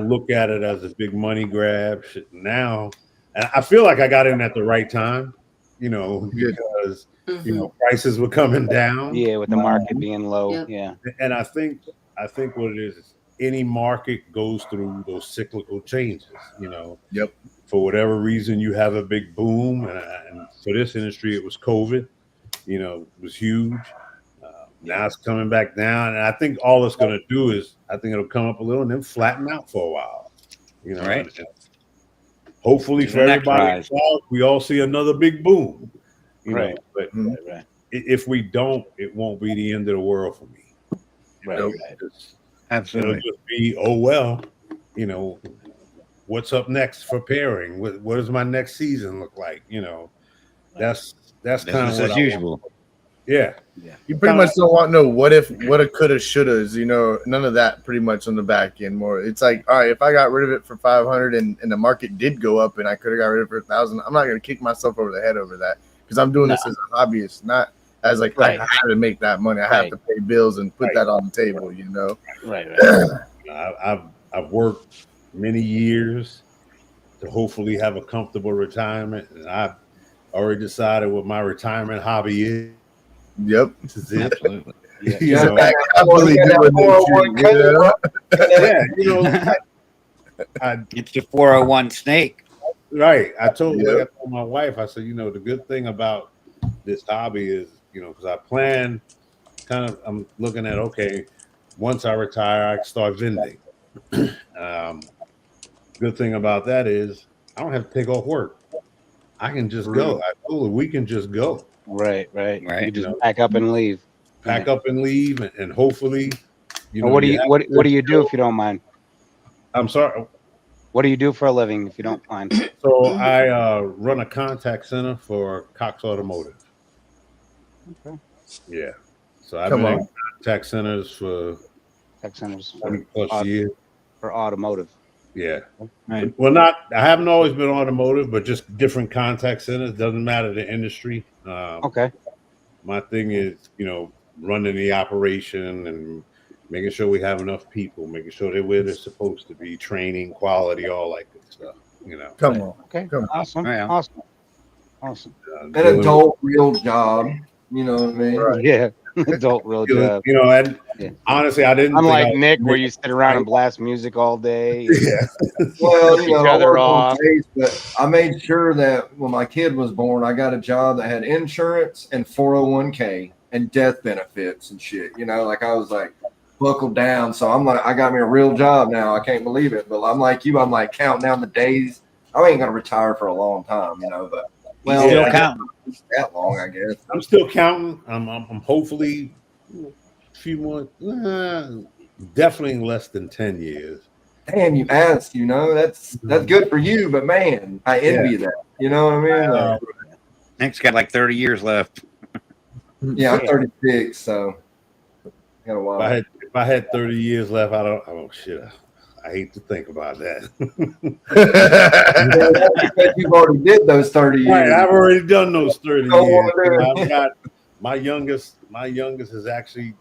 Speaker 5: look at it as a big money grab now. And I feel like I got in at the right time, you know, because you know prices were coming down.
Speaker 2: Yeah, with the market being low.
Speaker 3: Yep.
Speaker 2: Yeah.
Speaker 5: And I think what it is any market goes through those cyclical changes, you know.
Speaker 4: Yep.
Speaker 5: For whatever reason, you have a big boom, and for this industry, it was COVID. You know, it was huge. Now it's coming back down, and I think all it's going to do is, I think it'll come up a little and then flatten out for a while. You know,
Speaker 1: Right.
Speaker 5: and hopefully for everybody involved, we all see another big boom. You know, but if we don't, it won't be the end of the world for me.
Speaker 2: Right.
Speaker 1: Absolutely.
Speaker 5: It'll just be, oh well, you know. What's up next for pairing? What does my next season look like? You know, that's kind of what
Speaker 1: as usual.
Speaker 5: Yeah.
Speaker 4: You pretty much don't want no what if, what a coulda, shouldas. You know, none of that. Pretty much on the back end. More, it's like, all right, if I got rid of it for 500 and the market did go up and I could have got rid of it for 1,000, I'm not gonna kick myself over the head over that because I'm doing this as a hobbyist, not as like I have to make that money. I have to pay bills and put that on the table. You know.
Speaker 5: I've worked many years to hopefully have a comfortable retirement, and I've already decided what my retirement hobby is.
Speaker 4: Yep,
Speaker 5: this is it.
Speaker 1: Absolutely.
Speaker 5: You know,
Speaker 1: it's the 401 snake.
Speaker 5: Right. I told my wife, I said, you know, the good thing about this hobby is, you know, because I plan I'm looking at, okay, once I retire, I can start vending. Good thing about that is I don't have to take off work. I can just go. I told her we can just go.
Speaker 2: Right. You just pack up and leave.
Speaker 5: Pack up and leave, and hopefully, you know.
Speaker 2: What do you do if you don't mind?
Speaker 5: I'm sorry.
Speaker 2: What do you do for a living if you don't mind?
Speaker 5: So I run a contact center for Cox Automotive.
Speaker 2: Okay.
Speaker 5: Yeah. So I've been in contact centers for 20 plus years.
Speaker 2: For automotive.
Speaker 5: Yeah.
Speaker 2: Right.
Speaker 5: Well, I haven't always been automotive, but just different contact centers. Doesn't matter the industry.
Speaker 2: Okay.
Speaker 5: My thing is, you know, running the operation and making sure we have enough people, making sure they're where they're supposed to be, training, quality, all that good stuff. You know.
Speaker 4: Come on.
Speaker 2: Okay.
Speaker 4: Awesome.
Speaker 2: Awesome.
Speaker 6: An adult real job. You know what I mean?
Speaker 4: Right.
Speaker 2: Yeah. Adult real job.
Speaker 5: You know, and honestly, I didn't.
Speaker 2: I'm like Nick, where you sit around and blast music all day.
Speaker 5: Yeah.
Speaker 6: Well, you know,
Speaker 2: each other off.
Speaker 6: But I made sure that when my kid was born, I got a job that had insurance and 401k and death benefits and shit. You know, like I was like buckled down. So I'm like, I got me a real job now. I can't believe it. But I'm like you. I'm like counting down the days. I ain't gonna retire for a long time, you know. But
Speaker 1: well, still counting
Speaker 6: that long, I guess.
Speaker 5: I'm still counting. I'm hopefully a few more. Definitely less than 10 years.
Speaker 6: Damn, you asked. You know, that's good for you. But man, I envy that. You know what I mean?
Speaker 1: Nick's got like 30 years left.
Speaker 6: Yeah, I'm 36, so got a while.
Speaker 5: If I had 30 years left, oh shit. I hate to think about that.
Speaker 6: Because you've already did those 30 years.
Speaker 5: Right, I've already done those 30 years. I've got my youngest is actually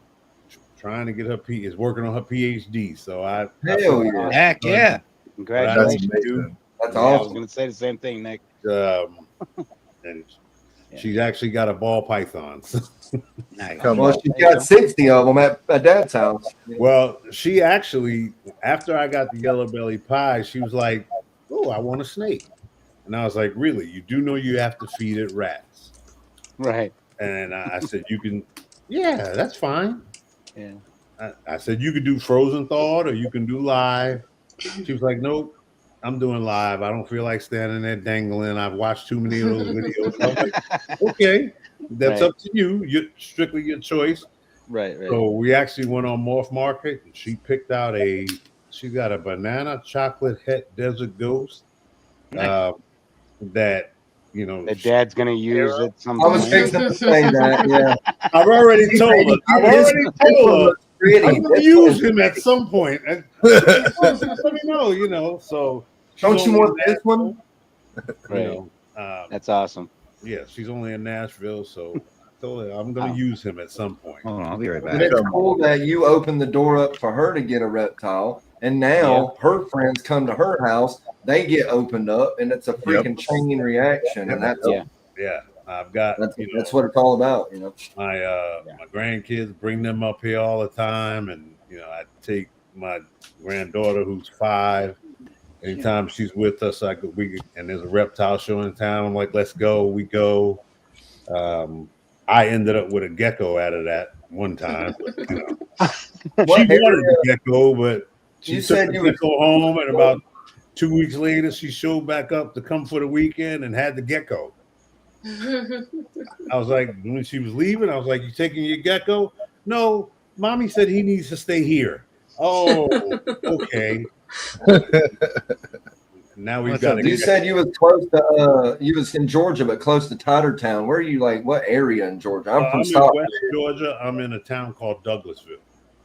Speaker 5: trying to get is working on her PhD. So
Speaker 1: heck yeah.
Speaker 2: Congratulations.
Speaker 6: That's awesome.
Speaker 2: I was gonna say the same thing, Nick.
Speaker 5: And she's actually got a ball python.
Speaker 1: Nice.
Speaker 6: Well, she's got 60 of them at Dad's house.
Speaker 5: Well, she actually, after I got the yellow belly pie, she was like, "Oh, I want a snake," and I was like, "Really? You do know you have to feed it rats?"
Speaker 2: Right.
Speaker 5: And I said, "You can, yeah, that's fine."
Speaker 2: Yeah.
Speaker 5: I said, "You could do frozen thawed, or you can do live." She was like, nope, I'm doing live. I don't feel like standing there dangling. I've watched too many of those videos. I was like, okay, that's
Speaker 2: Right.
Speaker 5: up to you. You're strictly your choice.
Speaker 2: Right.
Speaker 5: So we actually went on Morph Market and she picked out she got a banana chocolate het desert ghost that,
Speaker 2: The dad's gonna use at some
Speaker 6: I was
Speaker 2: point.
Speaker 6: fixing to say that. Yeah,
Speaker 5: I've already told her. I'm gonna use him at some point. And let me know, So
Speaker 6: don't you want this one?
Speaker 2: Right. That's awesome.
Speaker 5: Yeah, she's only in Nashville, so I told her I'm gonna use him at some point.
Speaker 1: Hold on, I'll be right back.
Speaker 6: And it's cool that you opened the door up for her to get a reptile, and now her friends come to her house, they get opened up, and it's a freaking chain reaction, and that's
Speaker 5: yeah. I've got
Speaker 6: that's what it's all about,
Speaker 5: My my grandkids, bring them up here all the time, and I take my granddaughter who's 5. Anytime she's with us, and there's a reptile show in town. I'm like, let's go. We go. I ended up with a gecko out of that one time. But, she wanted the gecko, but she took the gecko home, and about 2 weeks later, she showed back up to come for the weekend and had the gecko. I was like, when she was leaving, I was like, you taking your gecko? No, mommy said he needs to stay here. Oh, okay. Now we've got.
Speaker 6: You said you was close to you was in Georgia, but close to Tottertown. Where are you? Like, what area in Georgia? I'm from
Speaker 5: in West Georgia. I'm in a town called Douglasville.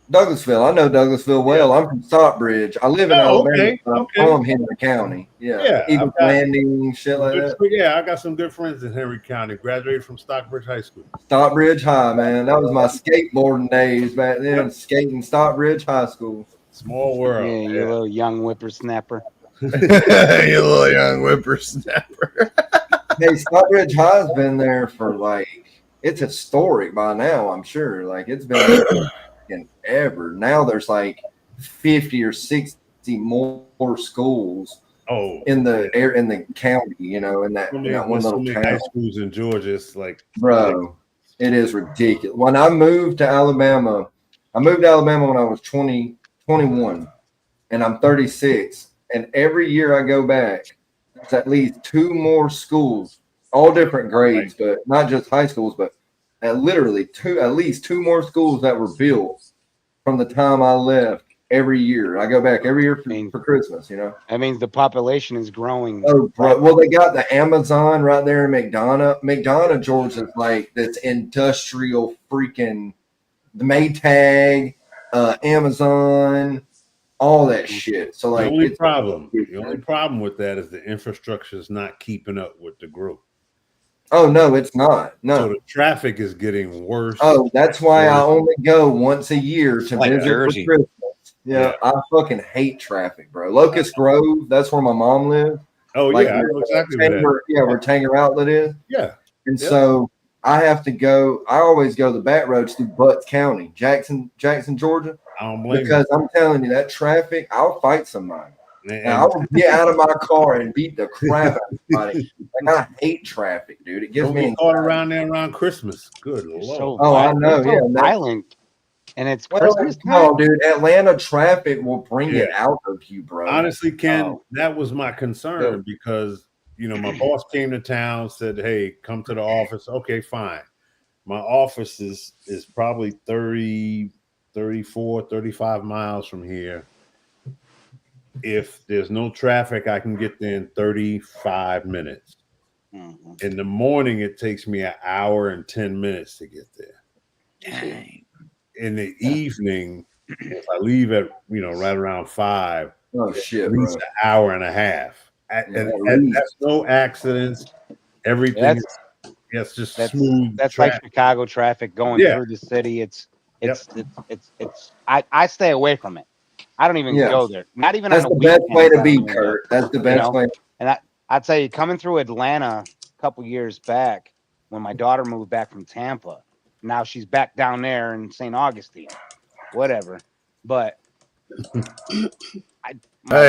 Speaker 6: Douglasville. I know Douglasville well. I'm from Stockbridge. I live in Alabama. I'm from Henry County. Yeah. Eagle Landing, shit like that.
Speaker 5: Yeah, I got some good friends in Henry County. Graduated from Stockbridge High School.
Speaker 6: Stockbridge High, man. That was my skateboarding days back then. Skating Stockbridge High School.
Speaker 5: Small world.
Speaker 2: Yeah, you little young whippersnapper.
Speaker 4: You little young whippersnapper.
Speaker 6: Hey, Stockbridge High's been there for it's historic by now, I'm sure. Like, it's been ever. Now there's 50 or 60 more schools in the county, in that one little town.
Speaker 5: High schools in Georgia, it's
Speaker 6: bro, it is ridiculous. When I moved to Alabama when I was 21, and I'm 36. And every year I go back, there's at least 2 more schools, all different grades, but not just high schools, but at least 2 more schools that were built from the time I left. Every year I go back every year for Christmas.
Speaker 2: That means the population is growing.
Speaker 6: Oh, bro. Well, they got the Amazon right there in McDonough. McDonough, Georgia, is this industrial freaking Maytag, Amazon. All that shit. So
Speaker 5: the only problem with that is the infrastructure is not keeping up with the growth.
Speaker 6: Oh no, it's not. No.
Speaker 5: So the traffic is getting worse.
Speaker 6: Oh, that's why I only go once a year to visit for Christmas. Yeah, I fucking hate traffic, bro. Locust Grove, that's where my mom lives.
Speaker 5: Oh yeah, I know exactly
Speaker 6: where Tanger Outlet is.
Speaker 5: Yeah.
Speaker 6: And so I have to go. I always go the back roads through Butts County, Jackson, Georgia.
Speaker 5: I don't blame
Speaker 6: because I'm telling you, that traffic, I'll fight somebody. I will get out of my car and beat the crap out of somebody. I hate traffic, dude. It gives me
Speaker 5: caught around there around Christmas. Good Lord.
Speaker 6: I know. Yeah,
Speaker 2: violent. And it's Christmas time.
Speaker 6: No, dude. Atlanta traffic will bring it out of you, bro.
Speaker 5: Honestly, Ken, that was my concern because my boss came to town, said, "Hey, come to the office." Okay, fine. My office is probably 30, 34, 35 miles from here. If there's no traffic, I can get there in 35 minutes. Mm-hmm. In the morning, it takes me an hour and 10 minutes to get there. Dang. In the evening, if I leave at right around 5,
Speaker 6: shit,
Speaker 5: at least an hour and a half. And that's no accidents. Everything is just smooth.
Speaker 2: That's like Chicago traffic going through the city. I stay away from it. I don't even go there. Not even
Speaker 6: that's
Speaker 2: on
Speaker 6: the best way to be, Kurt. That's the best way.
Speaker 2: And I'd say coming through Atlanta a couple years back when my daughter moved back from Tampa. Now she's back down there in St. Augustine, whatever. But my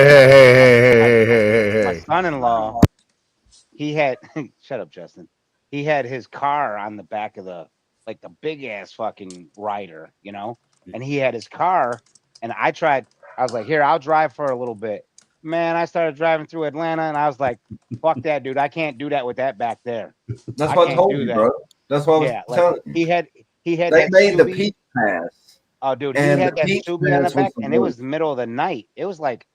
Speaker 2: son-in-law, he had shut up, Justin. He had his car on the back of the big ass fucking rider, and he had his car, and I tried I was like, here, I'll drive for a little bit. Man, I started driving through Atlanta, and I was like, fuck that, dude. I can't do that with that back there.
Speaker 6: That's what I told you, bro. That's what I was telling you.
Speaker 2: He had
Speaker 6: they made the Peach Pass.
Speaker 2: Oh, dude, he had that Subi on the back, and it was the middle of the night. It was like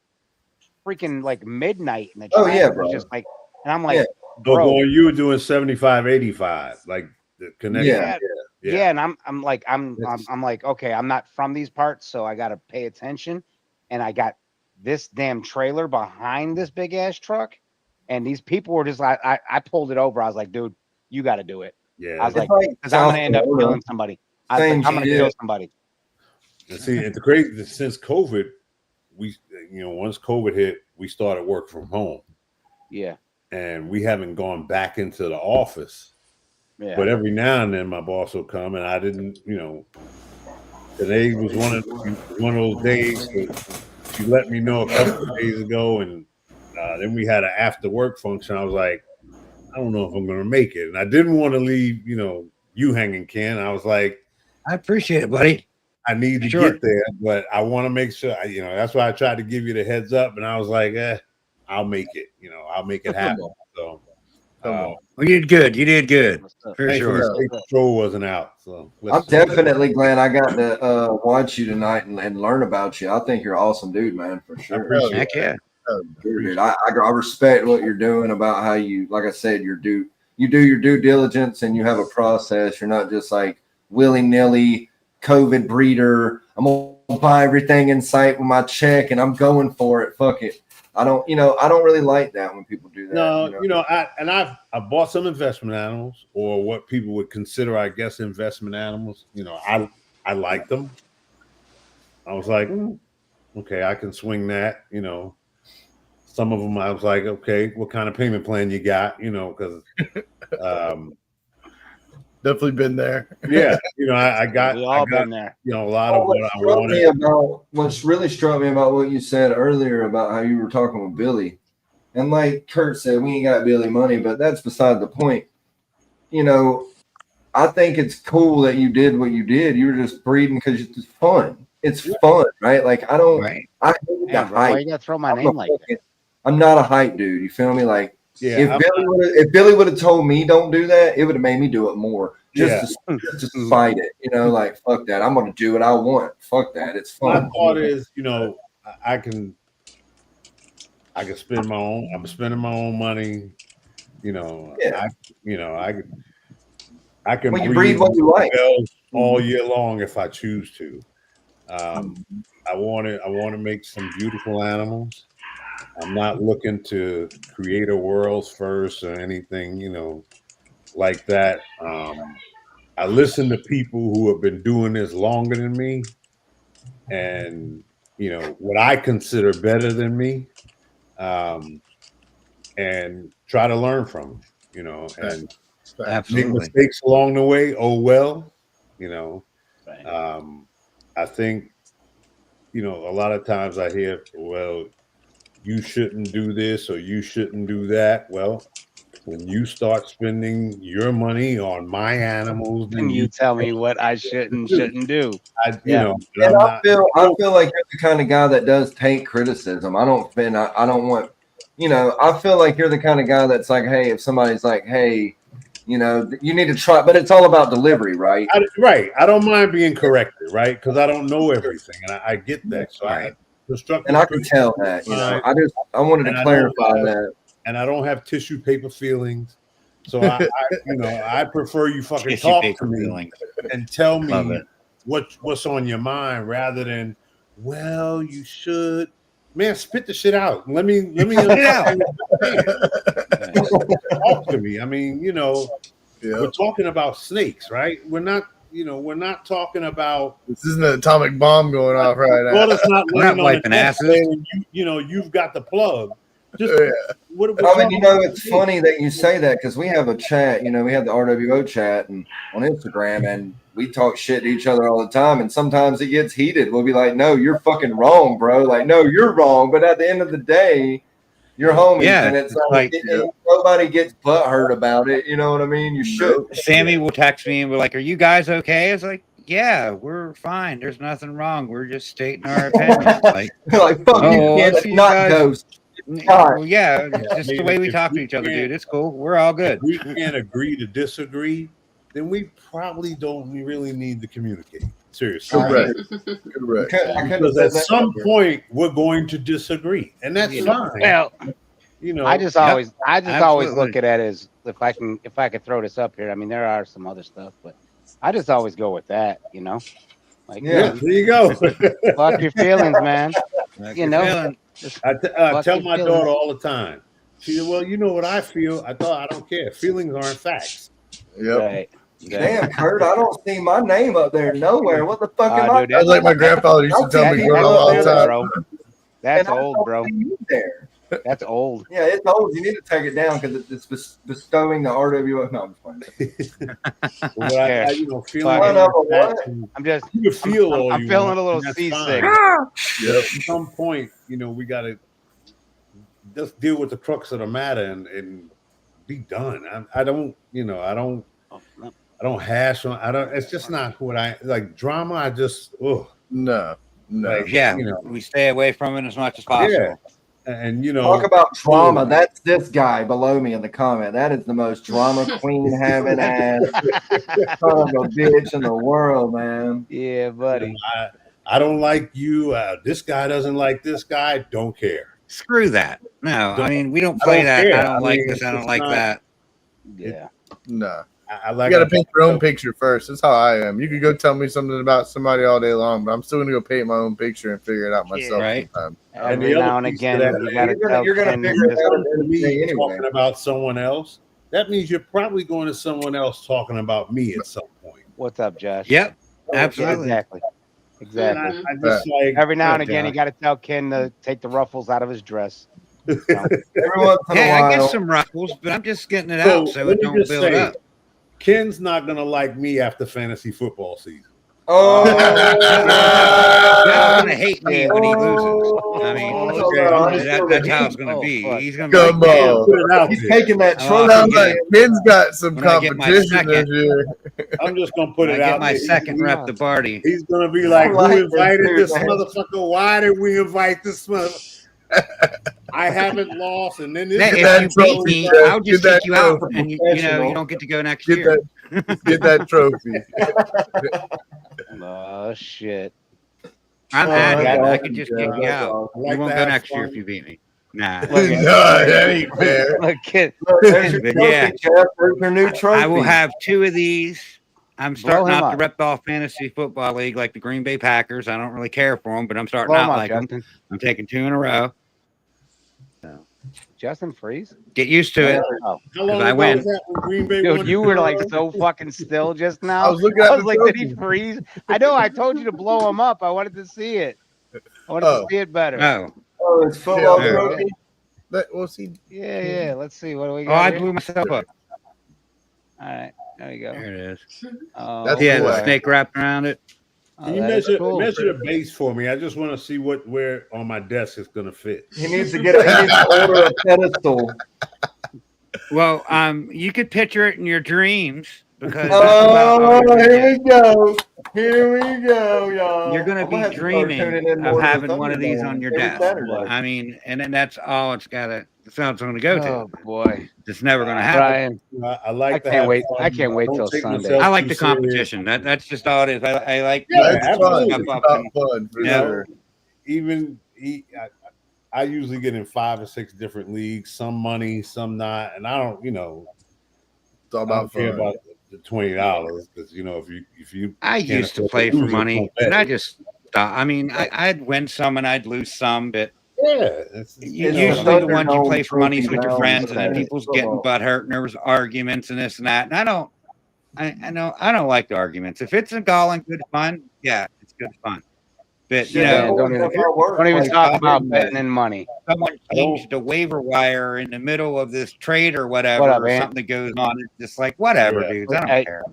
Speaker 2: freaking like midnight, and the traffic was just like, and I'm like, bro,
Speaker 5: you were doing 75, 85, like the connection.
Speaker 2: Yeah, and I'm like, okay, I'm not from these parts, so I gotta pay attention, and I got this damn trailer behind this big ass truck, and these people were just like, I pulled it over. I was like, dude, you got to do it.
Speaker 5: Yeah,
Speaker 2: I was like, because I'm gonna end up killing somebody. I was like, I'm gonna kill somebody.
Speaker 5: And see, it's crazy. Since COVID, once COVID hit, we started work from home.
Speaker 2: Yeah,
Speaker 5: and we haven't gone back into the office. Yeah. But every now and then, my boss will come, and I didn't, today was one of those days. She let me know a couple of days ago, and then we had an after work function. I was like, I don't know if I'm going to make it, and I didn't want to leave, you hanging, Ken. I was like,
Speaker 1: I appreciate it, buddy.
Speaker 5: I need to get there, but I want to make sure. That's why I tried to give you the heads up, and I was like, I'll make it. I'll make it happen. So.
Speaker 1: Well, you did good. You did good. For sure.
Speaker 5: Control wasn't out. So
Speaker 6: I'm definitely glad I got to watch you tonight and learn about you. I think you're an awesome dude, man, for sure.
Speaker 1: Heck yeah.
Speaker 6: Dude, I respect what you're doing about how you, like I said, you do your due diligence and you have a process. You're not just like willy-nilly COVID breeder. I'm going to buy everything in sight with my check and I'm going for it. Fuck it. I don't really like that when people do that.
Speaker 5: No, I bought some investment animals, or what people would consider, I guess, investment animals. I like them. I was like, okay, I can swing that. Some of them I was like, okay, what kind of payment plan you got? Because
Speaker 4: definitely been there.
Speaker 5: Yeah, I got been there. A lot of what I wanted.
Speaker 6: What's really struck me about what you said earlier about how you were talking with Billy, and like Kurt said, we ain't got Billy money, but that's beside the point. I think it's cool that you did what you did. You were just breeding because it's fun. It's fun, right? Like I don't. Right. I hate the hype.
Speaker 2: Why you gotta throw my name like that?
Speaker 6: I'm not a hype dude. You feel me? Like. Yeah, if Billy would have told me don't do that, it would have made me do it more. Just to fight it, like fuck that. I'm gonna do what I want. Fuck that. It's fun.
Speaker 5: My thought is, I can spend my own. I'm spending my own money. I can
Speaker 6: breed what you like
Speaker 5: all year long if I choose to. I want to make some beautiful animals. I'm not looking to create a world's first or anything, like that. I listen to people who have been doing this longer than me and, what I consider better than me, and try to learn from them, and
Speaker 1: absolutely
Speaker 5: make mistakes along the way. Oh, well, I think, a lot of times I hear, well, you shouldn't do this or you shouldn't do that. Well, when you start spending your money on my animals,
Speaker 2: then you tell me what I shouldn't do.
Speaker 6: I feel like you're the kind of guy that does take criticism. I don't want, I feel like you're the kind of guy that's like, hey, if somebody's like, hey, you need to try, but it's all about delivery, right?
Speaker 5: Right. I don't mind being corrected, right? Because I don't know everything, and I get that. So
Speaker 6: and I can tell that, I wanted to clarify that.
Speaker 5: And I don't have tissue paper feelings. So I prefer you fucking talk to me and tell me what's on your mind rather than, well, you should. Man, spit the shit out. Let me talk to me. I mean, we're talking about snakes, right? We're not talking about.
Speaker 4: This isn't an atomic bomb going off right now.
Speaker 5: Well, it's not.
Speaker 1: We're not wiping asses.
Speaker 5: You've got the plug.
Speaker 6: It's funny that you say that because we have a chat. We have the RWO chat and on Instagram, and we talk shit to each other all the time. And sometimes it gets heated. We'll be like, "No, you're fucking wrong, bro." Like, "No, you're wrong." But at the end of the day, you're homies, and it's like nobody gets butthurt about it. You know what I mean? You should.
Speaker 1: Sammy will text me and we're like, "Are you guys okay?" It's like, yeah, we're fine. There's nothing wrong. We're just stating our opinions. Like,
Speaker 6: Like, fuck you,
Speaker 1: oh,
Speaker 6: kid.
Speaker 1: I
Speaker 6: It's
Speaker 1: see you
Speaker 6: not
Speaker 1: guys.
Speaker 6: ghost.
Speaker 1: Well, yeah, it's
Speaker 5: I
Speaker 1: just
Speaker 5: mean,
Speaker 1: the way we
Speaker 5: if
Speaker 1: talk to
Speaker 5: we
Speaker 1: each other,
Speaker 5: can't-
Speaker 1: dude. It's cool. We're all good.
Speaker 5: If we can't agree to disagree, then we probably don't really need to communicate. Seriously.
Speaker 4: Correct. Correct.
Speaker 5: Because at some point we're going to disagree, and that's fine.
Speaker 2: Well,
Speaker 5: You know,
Speaker 2: I just always
Speaker 1: Absolutely.
Speaker 2: look at it as if I could throw this up here. I mean, there are some other stuff, but I just always go with that, you know. Like,
Speaker 5: yeah, there you go.
Speaker 2: fuck your feelings, man.
Speaker 1: Like
Speaker 2: You
Speaker 1: you're
Speaker 2: know,
Speaker 1: feeling-
Speaker 5: I
Speaker 2: fuck
Speaker 5: tell
Speaker 2: your
Speaker 5: my
Speaker 2: feelings.
Speaker 5: daughter all the time. She said, "Well, you know what I feel. I don't care. Feelings aren't facts."
Speaker 4: Yep.
Speaker 2: Right.
Speaker 6: Damn, Kurt, I don't see my name up there nowhere. What the fuck am I?
Speaker 2: Dude,
Speaker 4: That's like my grandfather used to tell me growing up all the time.
Speaker 2: bro. That's
Speaker 6: And I
Speaker 2: old,
Speaker 6: don't
Speaker 2: bro.
Speaker 6: see you there.
Speaker 2: That's old.
Speaker 6: Yeah, it's old. You need to take it down because it's bestowing the RWO. No, I'm just playing.
Speaker 5: But
Speaker 2: Yeah.
Speaker 5: feeling
Speaker 6: Son of a what?
Speaker 2: I'm just.
Speaker 5: you can feel all
Speaker 2: I'm
Speaker 5: you
Speaker 2: feeling
Speaker 5: want,
Speaker 2: a little
Speaker 5: and that's
Speaker 2: seasick.
Speaker 5: fine.
Speaker 4: Yep.
Speaker 5: At some point, we got to just deal with the crux of the matter and be done. I don't hash on. I don't. It's just not what I like. Drama. I just.
Speaker 4: No.
Speaker 5: Like,
Speaker 1: yeah, we stay away from it as much as possible.
Speaker 5: Yeah. And
Speaker 6: Talk about drama. That's this guy below me in the comment. That is the most drama queen having ass son of a bitch in the world, man.
Speaker 2: Yeah, buddy.
Speaker 5: I don't like you. This guy doesn't like this guy. Don't care.
Speaker 1: Screw that. No, I mean we don't play that.
Speaker 5: care.
Speaker 1: I don't like
Speaker 5: mean,
Speaker 1: this. I don't
Speaker 5: it's
Speaker 1: like
Speaker 5: not-
Speaker 1: that.
Speaker 2: Yeah.
Speaker 4: No.
Speaker 5: I like.
Speaker 4: You got to paint your own picture first. That's how I am. You could go tell me something about somebody all day long, but I'm still gonna go paint my own picture and figure it out myself.
Speaker 1: right.
Speaker 4: Sometime.
Speaker 2: Every now and again, you got to tell
Speaker 6: You're gonna
Speaker 2: Ken
Speaker 6: figure it
Speaker 2: this-
Speaker 6: out at the end of the day anyway.
Speaker 5: Talking about someone else. That means you're probably going to someone else talking about me at some point.
Speaker 2: What's up, Josh?
Speaker 1: Yep,
Speaker 2: Yeah,
Speaker 1: absolutely.
Speaker 2: exactly. Exactly.
Speaker 5: And I just like
Speaker 2: Every now and again,
Speaker 5: yeah.
Speaker 2: you got to tell Ken to take the ruffles out of his dress. You know?
Speaker 6: Every once in
Speaker 1: Hey,
Speaker 6: a
Speaker 1: I
Speaker 6: while.
Speaker 1: get some ruffles, but I'm just getting it
Speaker 5: So,
Speaker 1: out so
Speaker 5: let
Speaker 1: it
Speaker 5: me
Speaker 1: don't
Speaker 5: just
Speaker 1: build
Speaker 5: say,
Speaker 1: up.
Speaker 5: Ken's not gonna like me after fantasy football season.
Speaker 6: Oh,
Speaker 1: He's gonna hate me when he loses. I mean, that's how it's gonna be.
Speaker 2: fuck.
Speaker 1: He's gonna be
Speaker 4: Come
Speaker 1: like, "Damn,
Speaker 4: on.
Speaker 5: Put it out
Speaker 6: he's
Speaker 5: there.
Speaker 6: taking that
Speaker 1: Oh,
Speaker 6: trophy.
Speaker 4: Sounds like Ben's got some
Speaker 1: When I get my
Speaker 4: competition this
Speaker 1: second-
Speaker 4: year.
Speaker 5: I'm just gonna put
Speaker 1: when
Speaker 5: it
Speaker 1: I
Speaker 5: out
Speaker 1: get my
Speaker 5: there.
Speaker 1: second rep the party.
Speaker 5: He's gonna be like,
Speaker 6: I like
Speaker 5: "Who
Speaker 6: this
Speaker 5: invited
Speaker 6: dude,
Speaker 5: this
Speaker 6: man.
Speaker 5: motherfucker? Why did we invite this mother? I haven't lost, and then this
Speaker 1: Hey,
Speaker 4: that
Speaker 1: if you beat
Speaker 4: trophy,
Speaker 1: me,
Speaker 4: Jeff.
Speaker 1: I'll just
Speaker 4: Get that
Speaker 1: kick you out,
Speaker 6: trophy.
Speaker 1: and you don't get to go next
Speaker 4: Get
Speaker 1: year.
Speaker 4: get that trophy.
Speaker 2: Oh shit!
Speaker 1: I'm
Speaker 6: Oh,
Speaker 1: at
Speaker 6: that's
Speaker 1: it. I
Speaker 6: awesome,
Speaker 1: could just
Speaker 6: Jeff.
Speaker 1: kick you
Speaker 6: That's
Speaker 1: out.
Speaker 6: awesome.
Speaker 1: You won't go next year if you beat me. Nah.
Speaker 4: No, that ain't fair.
Speaker 2: Look, Ken.
Speaker 6: Look, there's your
Speaker 1: But
Speaker 6: trophy,
Speaker 1: yeah.
Speaker 6: Jeff. There's your new trophy.
Speaker 1: I will have 2 of these. I'm starting
Speaker 2: him
Speaker 1: off the
Speaker 2: up.
Speaker 1: Reptile Fantasy Football League like the Green Bay Packers. I don't really care for them, but I'm starting
Speaker 2: Blow him
Speaker 1: out
Speaker 2: up,
Speaker 1: like them.
Speaker 2: Justin.
Speaker 1: I'm taking 2 in a row.
Speaker 2: Justin Freeze.
Speaker 1: Get used to it.
Speaker 2: Oh,
Speaker 5: How long
Speaker 1: I
Speaker 5: ago
Speaker 1: win.
Speaker 5: was that when Green Bay
Speaker 2: dude,
Speaker 5: won
Speaker 2: you
Speaker 5: the
Speaker 2: were like
Speaker 5: Super
Speaker 2: so
Speaker 5: Bowl?
Speaker 2: fucking still just now.
Speaker 4: I was looking at
Speaker 2: I was
Speaker 4: the
Speaker 2: like, did he
Speaker 4: trophy.
Speaker 2: freeze? I know. I told you to blow him up. I wanted to see it. I wanted to see it better.
Speaker 1: Oh,
Speaker 6: Oh, it's football
Speaker 4: Yeah.
Speaker 6: trophy.
Speaker 4: We'll see.
Speaker 2: Yeah. Let's see. What do we
Speaker 1: oh,
Speaker 2: got?
Speaker 1: I
Speaker 2: here?
Speaker 1: blew myself up.
Speaker 2: All right. There you go.
Speaker 1: There it is.
Speaker 2: Oh,
Speaker 4: That's
Speaker 1: Yeah,
Speaker 4: cool.
Speaker 1: the snake wrapped around it.
Speaker 5: Can you
Speaker 2: that is cool.
Speaker 5: measure the base for me? I just want to see where on my desk it's gonna fit.
Speaker 6: He needs to order a pedestal.
Speaker 1: Well, you could picture it in your dreams because that's
Speaker 6: Oh,
Speaker 1: about all you're
Speaker 6: here
Speaker 1: gonna
Speaker 6: we go. Here we go, y'all.
Speaker 1: get. You're gonna
Speaker 6: I'm
Speaker 1: be
Speaker 6: have to start tuning
Speaker 1: dreaming
Speaker 6: in more
Speaker 1: of
Speaker 6: to the
Speaker 1: having one of these
Speaker 6: Thunderdome
Speaker 1: on your
Speaker 6: every
Speaker 1: desk.
Speaker 6: Saturday.
Speaker 1: I mean, and then that's all it's gotta. That's how it's gonna go to.
Speaker 2: Oh boy,
Speaker 1: It's never gonna happen.
Speaker 2: Brian.
Speaker 5: I like.
Speaker 2: I
Speaker 5: to
Speaker 2: can't
Speaker 5: have
Speaker 2: wait.
Speaker 5: fun.
Speaker 2: I can't wait
Speaker 5: Don't
Speaker 2: till
Speaker 5: take
Speaker 2: Sunday.
Speaker 5: myself
Speaker 1: I like
Speaker 5: too
Speaker 1: the
Speaker 5: serious.
Speaker 1: competition. That's just all it is. I like
Speaker 5: Yeah,
Speaker 4: It's
Speaker 5: absolutely.
Speaker 4: fun.
Speaker 1: Step up
Speaker 4: It's
Speaker 1: and-
Speaker 4: fun for
Speaker 1: Yeah.
Speaker 4: sure.
Speaker 5: Even I usually get in 5 or 6 different leagues. Some money, some not, and I don't.
Speaker 4: It's all
Speaker 5: I
Speaker 4: about
Speaker 5: don't care
Speaker 4: fun.
Speaker 5: about the $20 because if you
Speaker 1: I
Speaker 5: can't
Speaker 1: used to
Speaker 5: afford
Speaker 1: play
Speaker 5: to
Speaker 1: for
Speaker 5: lose it,
Speaker 1: money,
Speaker 5: don't bet.
Speaker 1: and I just stopped. I mean, I'd win some and I'd lose some, but
Speaker 5: Yeah,
Speaker 1: usually
Speaker 6: It's
Speaker 1: the ones you
Speaker 6: Thunderdome
Speaker 1: play for money is with your
Speaker 6: trophy
Speaker 1: friends, and then
Speaker 6: round.
Speaker 1: people's getting butthurt, and there was arguments and this and that. And I don't like the arguments. If it's a galling good fun, yeah, it's good fun. But you
Speaker 2: Yeah,
Speaker 1: know,
Speaker 2: don't even-
Speaker 1: if you're
Speaker 2: Don't even
Speaker 1: like,
Speaker 2: talk
Speaker 1: oh,
Speaker 2: about
Speaker 1: man.
Speaker 2: betting and money.
Speaker 1: someone changed the waiver wire in the middle of this trade or whatever,
Speaker 2: What up,
Speaker 1: or
Speaker 2: man?
Speaker 1: something that goes on, it's just like whatever,
Speaker 5: Yeah.
Speaker 1: dudes. I don't
Speaker 2: Hey,
Speaker 1: care.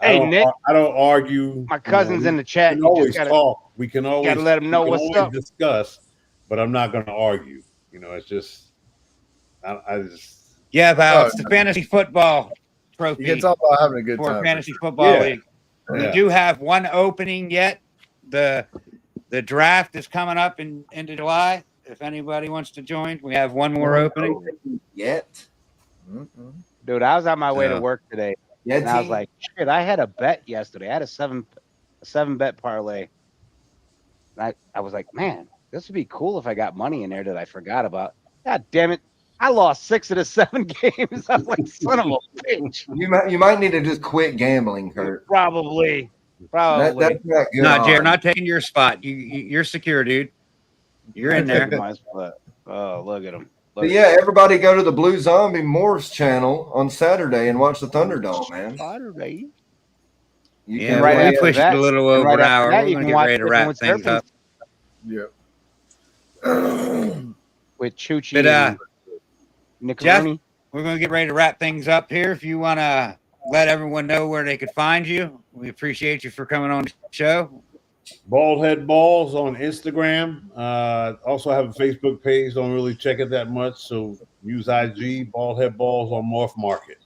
Speaker 2: Hey, Nick.
Speaker 5: I don't argue.
Speaker 2: My cousin's in the
Speaker 5: We
Speaker 2: chat.
Speaker 5: can
Speaker 2: You
Speaker 5: always
Speaker 2: just gotta.
Speaker 5: talk. We can always
Speaker 2: let 'em know
Speaker 5: we can
Speaker 2: what's
Speaker 5: always
Speaker 2: up.
Speaker 5: discuss, but I'm not going to argue. It's just I just
Speaker 1: Yeah, Val,
Speaker 4: Oh,
Speaker 1: it's the fantasy football trophy
Speaker 4: It's all about having a good
Speaker 1: for
Speaker 4: time.
Speaker 1: fantasy football
Speaker 5: Yeah.
Speaker 1: league. We do have one opening yet. The draft is coming up into July. If anybody wants to join, we have one more opening.
Speaker 6: Yet.
Speaker 2: Dude, I was on my way to work today.
Speaker 6: Yeah,
Speaker 2: and I was like, shit, I had a bet yesterday. I had a seven bet parlay. And I was like, man, this would be cool if I got money in there that I forgot about. God damn it. I lost 6 of the 7 games. I was like, son of a bitch.
Speaker 6: You might need to just quit gambling, Kurt.
Speaker 2: Probably.
Speaker 6: That's not good.
Speaker 1: No, Jared, not taking your spot. You're secure, dude. You're in there.
Speaker 2: Oh, look at him.
Speaker 6: But yeah, everybody go to the Blue Zombie Morphs channel on Saturday and watch the Thunderdome, man.
Speaker 2: Saturday.
Speaker 1: Yeah, we pushed it a little over an hour. We're going to get ready to wrap things up.
Speaker 4: Yep.
Speaker 2: With Chuchi
Speaker 1: and Jeff,
Speaker 2: Nicolini.
Speaker 1: we're going to get ready to wrap things up here. If you want to let everyone know where they could find you, we appreciate you for coming on the show.
Speaker 5: Baldhead Balls on Instagram. Also have a Facebook page. Don't really check it that much, so use IG. Baldhead Balls on Morph Market.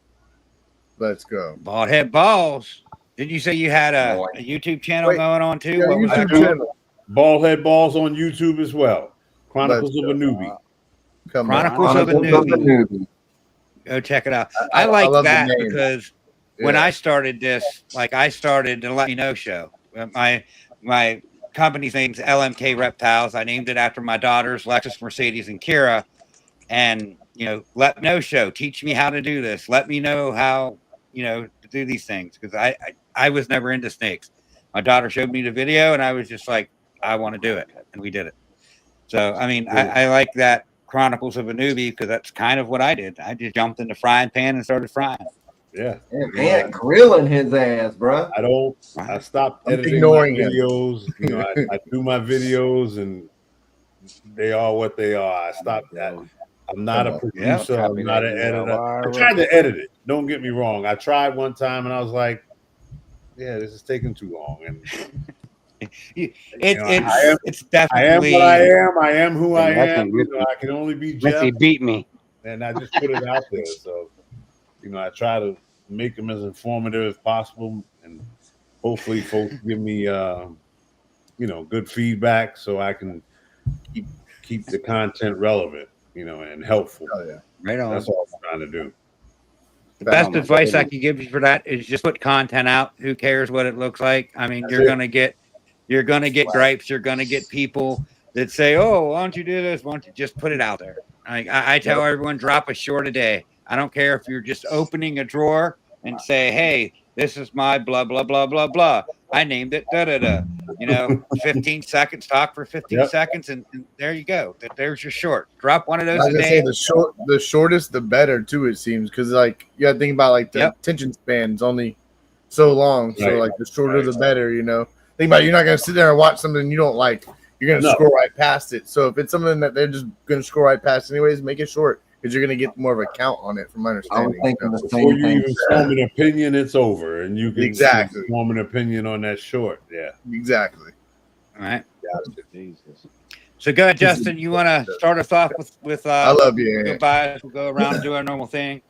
Speaker 4: Let's go.
Speaker 1: Baldhead Balls. Did you say you had a YouTube channel going on too?
Speaker 4: Yeah,
Speaker 1: what was
Speaker 4: YouTube
Speaker 1: that
Speaker 4: channel.
Speaker 5: Baldhead Balls on YouTube as well. Chronicles of a Newbie.
Speaker 1: Chronicles of a Newbie. Go check it out. I like that because when I started this, I started the Let Me Know show. My company's name's LMK Reptiles. I named it after my daughters, Lexus, Mercedes, and Kira. And, Let Me Know show. Teach me how to do this. Let me know how, to do these things. Because I was never into snakes. My daughter showed me the video, and I was just like, I want to do it. And we did it. So, I like that Chronicles of a Newbie because that's kind of what I did. I just jumped in the frying pan and started frying.
Speaker 5: Yeah.
Speaker 6: Man, grilling his ass, bro.
Speaker 5: I stopped editing my videos. I do my videos and they are what they are. I stopped that. I'm not a producer. I'm not an editor. I tried to edit it. Don't get me wrong. I tried one time and I was like, yeah, this is taking too long. And
Speaker 1: it's definitely.
Speaker 5: I am what I am. I am who I am. I can only be Jeff.
Speaker 2: He beat me.
Speaker 5: And I just put it out there. So, I try to make them as informative as possible, and hopefully, folks give me, good feedback so I can keep the content relevant, and helpful.
Speaker 4: Oh, yeah.
Speaker 1: Right on.
Speaker 5: That's all I'm trying to do.
Speaker 1: The best advice I can give you for that is just put content out. Who cares what it looks like? You're gonna get gripes. You're gonna get people that say, "Oh, why don't you do this? Why don't you just put it out there?" I tell everyone, drop a short a day. I don't care if you're just opening a drawer and say, "Hey, this is my blah blah blah blah blah. I named it da da da." 15 seconds. Talk for 15 seconds, and there you go. There's your short. Drop one of those a day.
Speaker 4: The shortest, the better too. It seems because you got to think about the attention span's only so long. So the shorter the better. Think about it, you're not gonna sit there and watch something you don't like. You're gonna scroll right past it. So if it's something that they're just gonna scroll right past anyways, make it short because you're gonna get more of a count on it. From my understanding,
Speaker 5: before you even form an opinion, it's over, and you can form an opinion on that short. Yeah,
Speaker 4: exactly.
Speaker 1: All right. Jesus. So go ahead, Justin. You want to start us off with
Speaker 4: I love you.
Speaker 1: Goodbye. We'll go around and do our normal thing.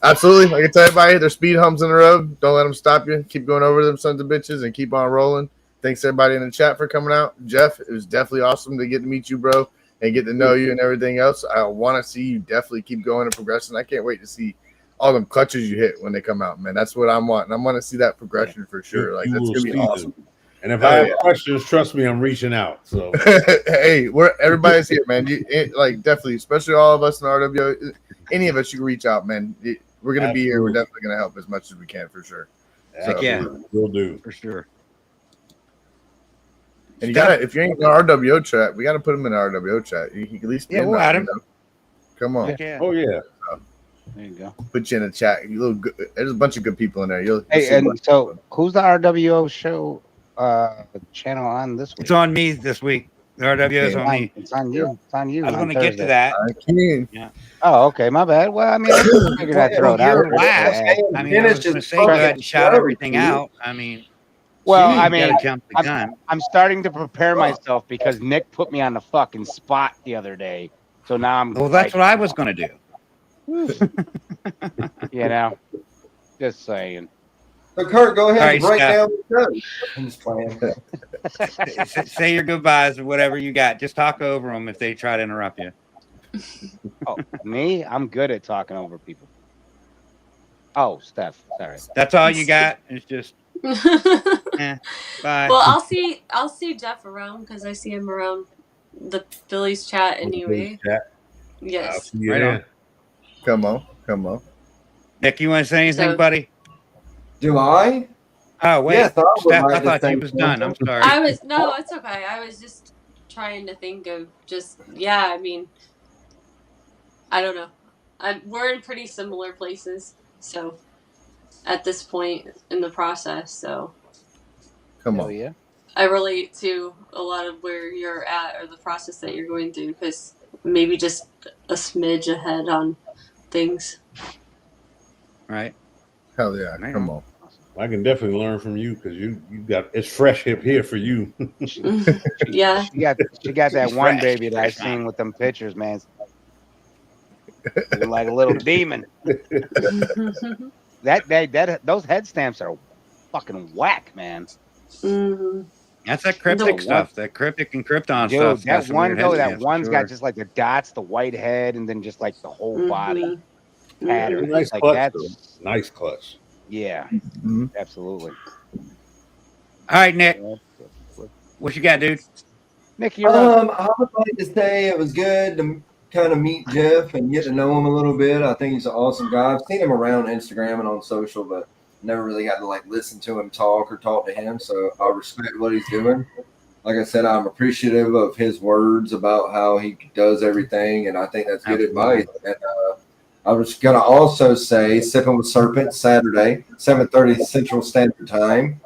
Speaker 4: Absolutely. I can tell everybody there's speed humps in the road. Don't let them stop you. Keep going over them sons of bitches and keep on rolling. Thanks everybody in the chat for coming out. Jeff, it was definitely awesome to get to meet you, bro, and get to know you and everything else. I want to see you definitely keep going and progressing. I can't wait to see all them clutches you hit when they come out, man. That's what I'm wanting. I'm going to see that progression for sure. That's going to be awesome.
Speaker 5: Them. And if I have questions, trust me, I'm reaching out. So
Speaker 4: hey, everybody's here, man. Definitely, especially all of us in RWO. Any of us, you can reach out, man. We're going to be here. We're definitely going to help as much as we can for sure.
Speaker 1: So,
Speaker 5: we'll do
Speaker 1: for sure.
Speaker 4: And if you ain't in the RWO chat, we gotta put them in the RWO chat. You can at least
Speaker 1: we'll add him.
Speaker 4: Come on.
Speaker 1: Yeah.
Speaker 5: Oh yeah.
Speaker 2: There you go.
Speaker 4: Put you in the chat. There's a bunch of good people in there.
Speaker 2: So who's the RWO show channel on this week?
Speaker 1: It's on me this week. The RWO is on me.
Speaker 2: It's on you. It's on you.
Speaker 1: I was going to get to that.
Speaker 4: I can.
Speaker 1: Yeah.
Speaker 2: Oh, okay. My bad. Well, I figured I'd throw it out.
Speaker 1: Last. I was going to say go ahead and shout everything out.
Speaker 2: Well,
Speaker 1: jump the gun.
Speaker 2: I'm starting to prepare myself because Nick put me on the fucking spot the other day. So now I'm.
Speaker 1: Well, that's what I was going to do.
Speaker 2: Just saying.
Speaker 6: So Kurt, go ahead and
Speaker 1: All right,
Speaker 6: break down the show. I'm just playing.
Speaker 1: Say your goodbyes or whatever you got. Just talk over them if they try to interrupt you.
Speaker 2: Oh, me? I'm good at talking over people. Oh, Steph, sorry.
Speaker 1: That's all you got. It's just bye.
Speaker 3: Well, I'll see Jeff around because I see him around the Phillies chat anyway. Yes.
Speaker 1: Right on.
Speaker 4: Come on.
Speaker 1: Nick, you want to say anything,
Speaker 3: So-
Speaker 1: buddy?
Speaker 6: Do I?
Speaker 1: Oh wait,
Speaker 6: Yes, I would
Speaker 1: Steph,
Speaker 6: like
Speaker 1: I
Speaker 6: to
Speaker 1: thought
Speaker 6: say
Speaker 1: you was done. I'm sorry.
Speaker 3: No, it's okay. I was just trying to think of I mean, I don't know. We're in pretty similar places, so at this point in the process, so
Speaker 4: Come
Speaker 2: Hell
Speaker 4: on.
Speaker 2: yeah.
Speaker 3: I relate to a lot of where you're at or the process that you're going through because maybe just a smidge ahead on things.
Speaker 1: Right.
Speaker 4: Hell yeah.
Speaker 1: Man.
Speaker 4: Come on.
Speaker 5: I can definitely learn from you because you got it's fresh hip here for you.
Speaker 3: Yeah.
Speaker 2: She got that
Speaker 1: She's
Speaker 2: one
Speaker 1: fresh.
Speaker 2: baby that I
Speaker 1: Fresh,
Speaker 2: seen with them pictures, man. Looking like a little demon. Those head stamps are fucking whack, man.
Speaker 3: Mhm.
Speaker 1: That's that cryptic
Speaker 3: No,
Speaker 1: stuff. That cryptic and krypton
Speaker 2: Dude,
Speaker 1: stuff.
Speaker 2: that one though, that one's
Speaker 1: sure.
Speaker 2: got just like the dots, the white head, and then just like the whole body
Speaker 3: Mhm.
Speaker 2: pattern.
Speaker 5: Nice
Speaker 2: Like
Speaker 5: clutch,
Speaker 2: that's
Speaker 5: though. Nice clutch.
Speaker 2: yeah,
Speaker 4: Mhm.
Speaker 2: absolutely.
Speaker 1: All right, Nick. What you got, dude?
Speaker 2: Nick, you're up.
Speaker 6: I would like to say it was good to kind of meet Jeff and get to know him a little bit. I think he's an awesome guy. I've seen him around Instagram and on social, but never really got to like listen to him talk or talk to him. So I respect what he's doing. Like I said, I'm appreciative of his words about how he does everything, and I think that's good
Speaker 1: Absolutely.
Speaker 6: advice. And I was gonna also say, Sipping with Serpent Saturday, 7:30 Central Standard Time.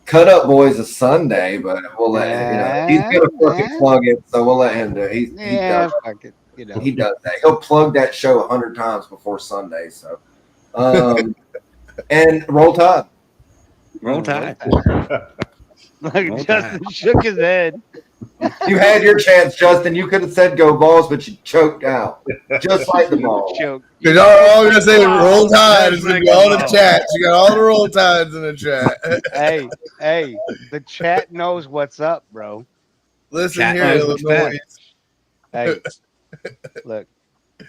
Speaker 6: Cut Up Boys is Sunday, but we'll let him. He's gonna fucking plug it, so we'll let him do it. He does.
Speaker 2: Fuck it.
Speaker 6: He does that. He'll plug that show 100 times before Sunday. So, and Roll Tide.
Speaker 1: Roll Tide.
Speaker 2: Look, Justin shook his head.
Speaker 6: You had your chance, Justin. You could have said go balls, but you choked out, just like the ball.
Speaker 2: Choke.
Speaker 4: Because all gonna say roll tide is gonna be all in the chat. You got all the roll tides in the chat.
Speaker 2: Hey, the chat knows what's up, bro.
Speaker 4: Listen
Speaker 1: Chat
Speaker 4: here,
Speaker 1: knows what's
Speaker 4: Illinois.
Speaker 2: Hey, look,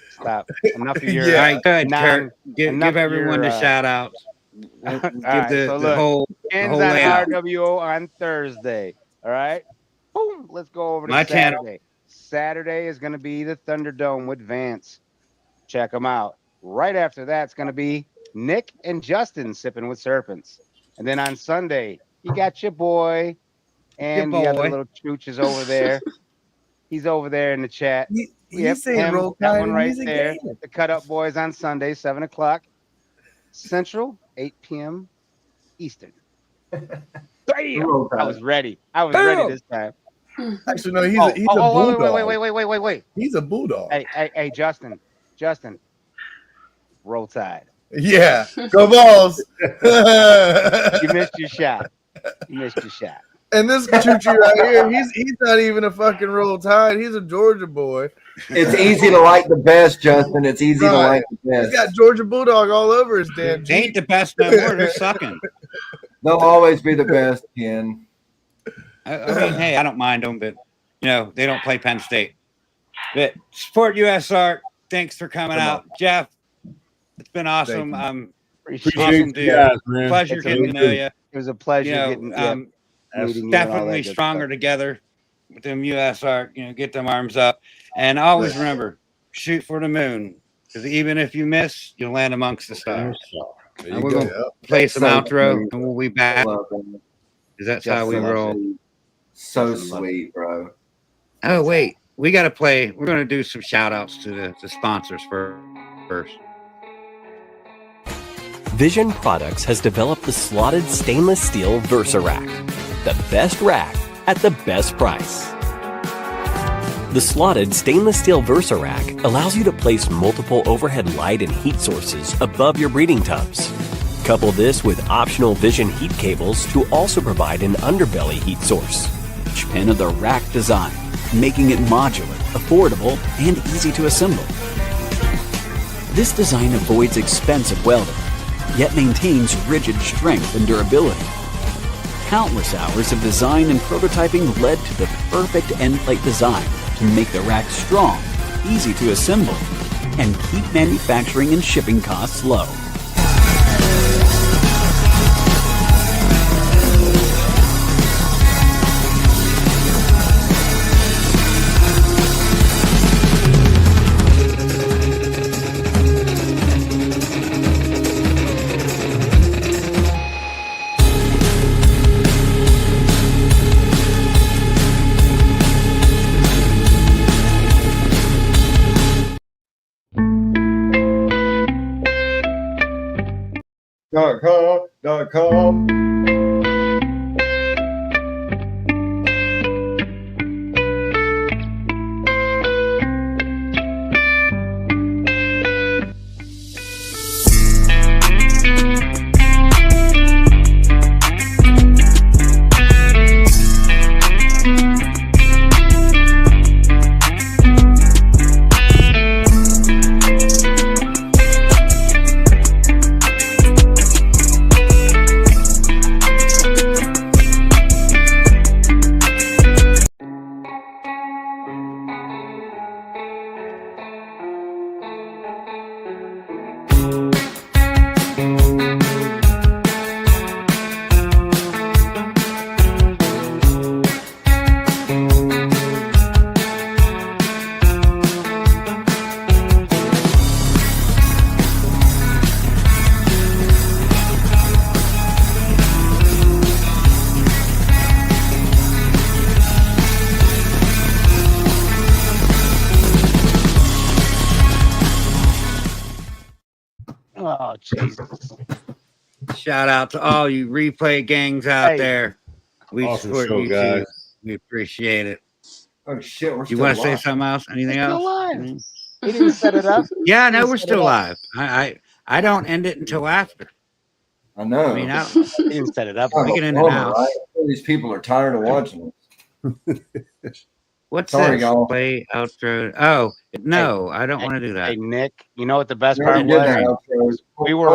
Speaker 2: stop. Enough of your.
Speaker 1: All right, good,
Speaker 2: non-
Speaker 1: Kurt. Give
Speaker 2: enough of
Speaker 1: everyone
Speaker 2: your,
Speaker 1: the shout outs. Give
Speaker 2: right,
Speaker 1: the,
Speaker 2: so
Speaker 1: the
Speaker 2: look,
Speaker 1: whole
Speaker 2: Ends
Speaker 1: whole
Speaker 2: on
Speaker 1: layout.
Speaker 2: RWO on Thursday. All right. Boom. Let's go over to
Speaker 1: My channel.
Speaker 2: Saturday. Saturday is going to be the Thunderdome with Vance. Check them out. Right after that, it's going to be Nick and Justin Sipping with Serpents. And then on Sunday, you got your boy and the other
Speaker 1: boy.
Speaker 2: little chooch is over there. He's over there in the chat.
Speaker 4: He's saying
Speaker 2: him,
Speaker 4: roll
Speaker 2: that
Speaker 4: tide
Speaker 2: one
Speaker 4: and
Speaker 2: right
Speaker 4: he's a
Speaker 2: there.
Speaker 4: gamer.
Speaker 2: The Cut Up Boys on Sunday, 7 o'clock Central, 8 p.m. Eastern. Damn! I was ready. Ready this time.
Speaker 4: Actually, no, he's a bulldog.
Speaker 2: Wait.
Speaker 4: He's a bulldog.
Speaker 2: Hey, Justin. Roll Tide.
Speaker 4: Yeah, go balls.
Speaker 2: You missed your shot.
Speaker 4: And this choo-choo right here, he's not even a fucking roll tide. He's a Georgia boy.
Speaker 6: It's easy to like the best, Justin. It's easy to like the
Speaker 4: He's
Speaker 6: best.
Speaker 4: got Georgia Bulldog all over his damn
Speaker 1: They ain't
Speaker 4: Jeep.
Speaker 1: the best no more. They're sucking.
Speaker 6: They'll always be the best, Ken.
Speaker 1: I mean, hey, I don't mind them, but they don't play Penn State. But support USR. Thanks for coming out, Jeff. It's been awesome.
Speaker 2: Appreciate
Speaker 1: Awesome,
Speaker 5: you
Speaker 1: dude.
Speaker 5: guys, man.
Speaker 1: Pleasure
Speaker 2: It's
Speaker 1: getting to know you.
Speaker 2: It was a pleasure meeting you and all that
Speaker 1: Definitely
Speaker 2: good
Speaker 1: stronger
Speaker 2: stuff.
Speaker 1: together with them USR. Get them arms up, and always remember, shoot for the moon. Because even if you miss, you'll land amongst the stars.
Speaker 5: There
Speaker 1: And
Speaker 5: you
Speaker 1: we're
Speaker 5: go.
Speaker 1: gonna play some outro, and we'll be back. Because that's how we roll.
Speaker 6: So sweet, bro.
Speaker 1: Oh wait, we got to play. We're going to do some shout outs to the sponsors first.
Speaker 7: Vision Products has developed the slotted stainless steel Versa Rack, the best rack at the best price. The slotted stainless steel Versa Rack allows you to place multiple overhead light and heat sources above your breeding tubs. Couple this with optional Vision heat cables to also provide an underbelly heat source. Each pin of the rack design, making it modular, affordable, and easy to assemble. This design avoids expensive welding,
Speaker 8: yet maintains rigid strength and durability. Countless hours of design and prototyping led to the perfect end plate design to make the rack strong, easy to assemble, and keep manufacturing and shipping costs low.
Speaker 6: .com.
Speaker 2: Oh, Jesus.
Speaker 1: Shout out to all you replay gangs out there. We
Speaker 5: Awesome
Speaker 1: support
Speaker 5: show,
Speaker 1: you
Speaker 5: guys.
Speaker 1: too. We appreciate it.
Speaker 6: Oh shit, we're
Speaker 1: You
Speaker 6: still
Speaker 1: want to say
Speaker 6: live.
Speaker 1: something else? Anything else?
Speaker 2: Live. He didn't set it up.
Speaker 1: Yeah, no, we're still live. I don't end it until after.
Speaker 6: I know.
Speaker 1: I mean,
Speaker 2: He didn't set it up.
Speaker 6: Kind of
Speaker 1: we
Speaker 6: a
Speaker 1: can end it
Speaker 6: bummer,
Speaker 1: now.
Speaker 6: right? These people are tired of watching us.
Speaker 1: What's
Speaker 6: Sorry,
Speaker 1: this?
Speaker 6: y'all.
Speaker 1: Play outro. Oh no, I don't want to do that.
Speaker 2: Hey, Nick, you know what the best
Speaker 6: We
Speaker 2: part
Speaker 6: already did
Speaker 2: was?
Speaker 6: that outro.
Speaker 2: We were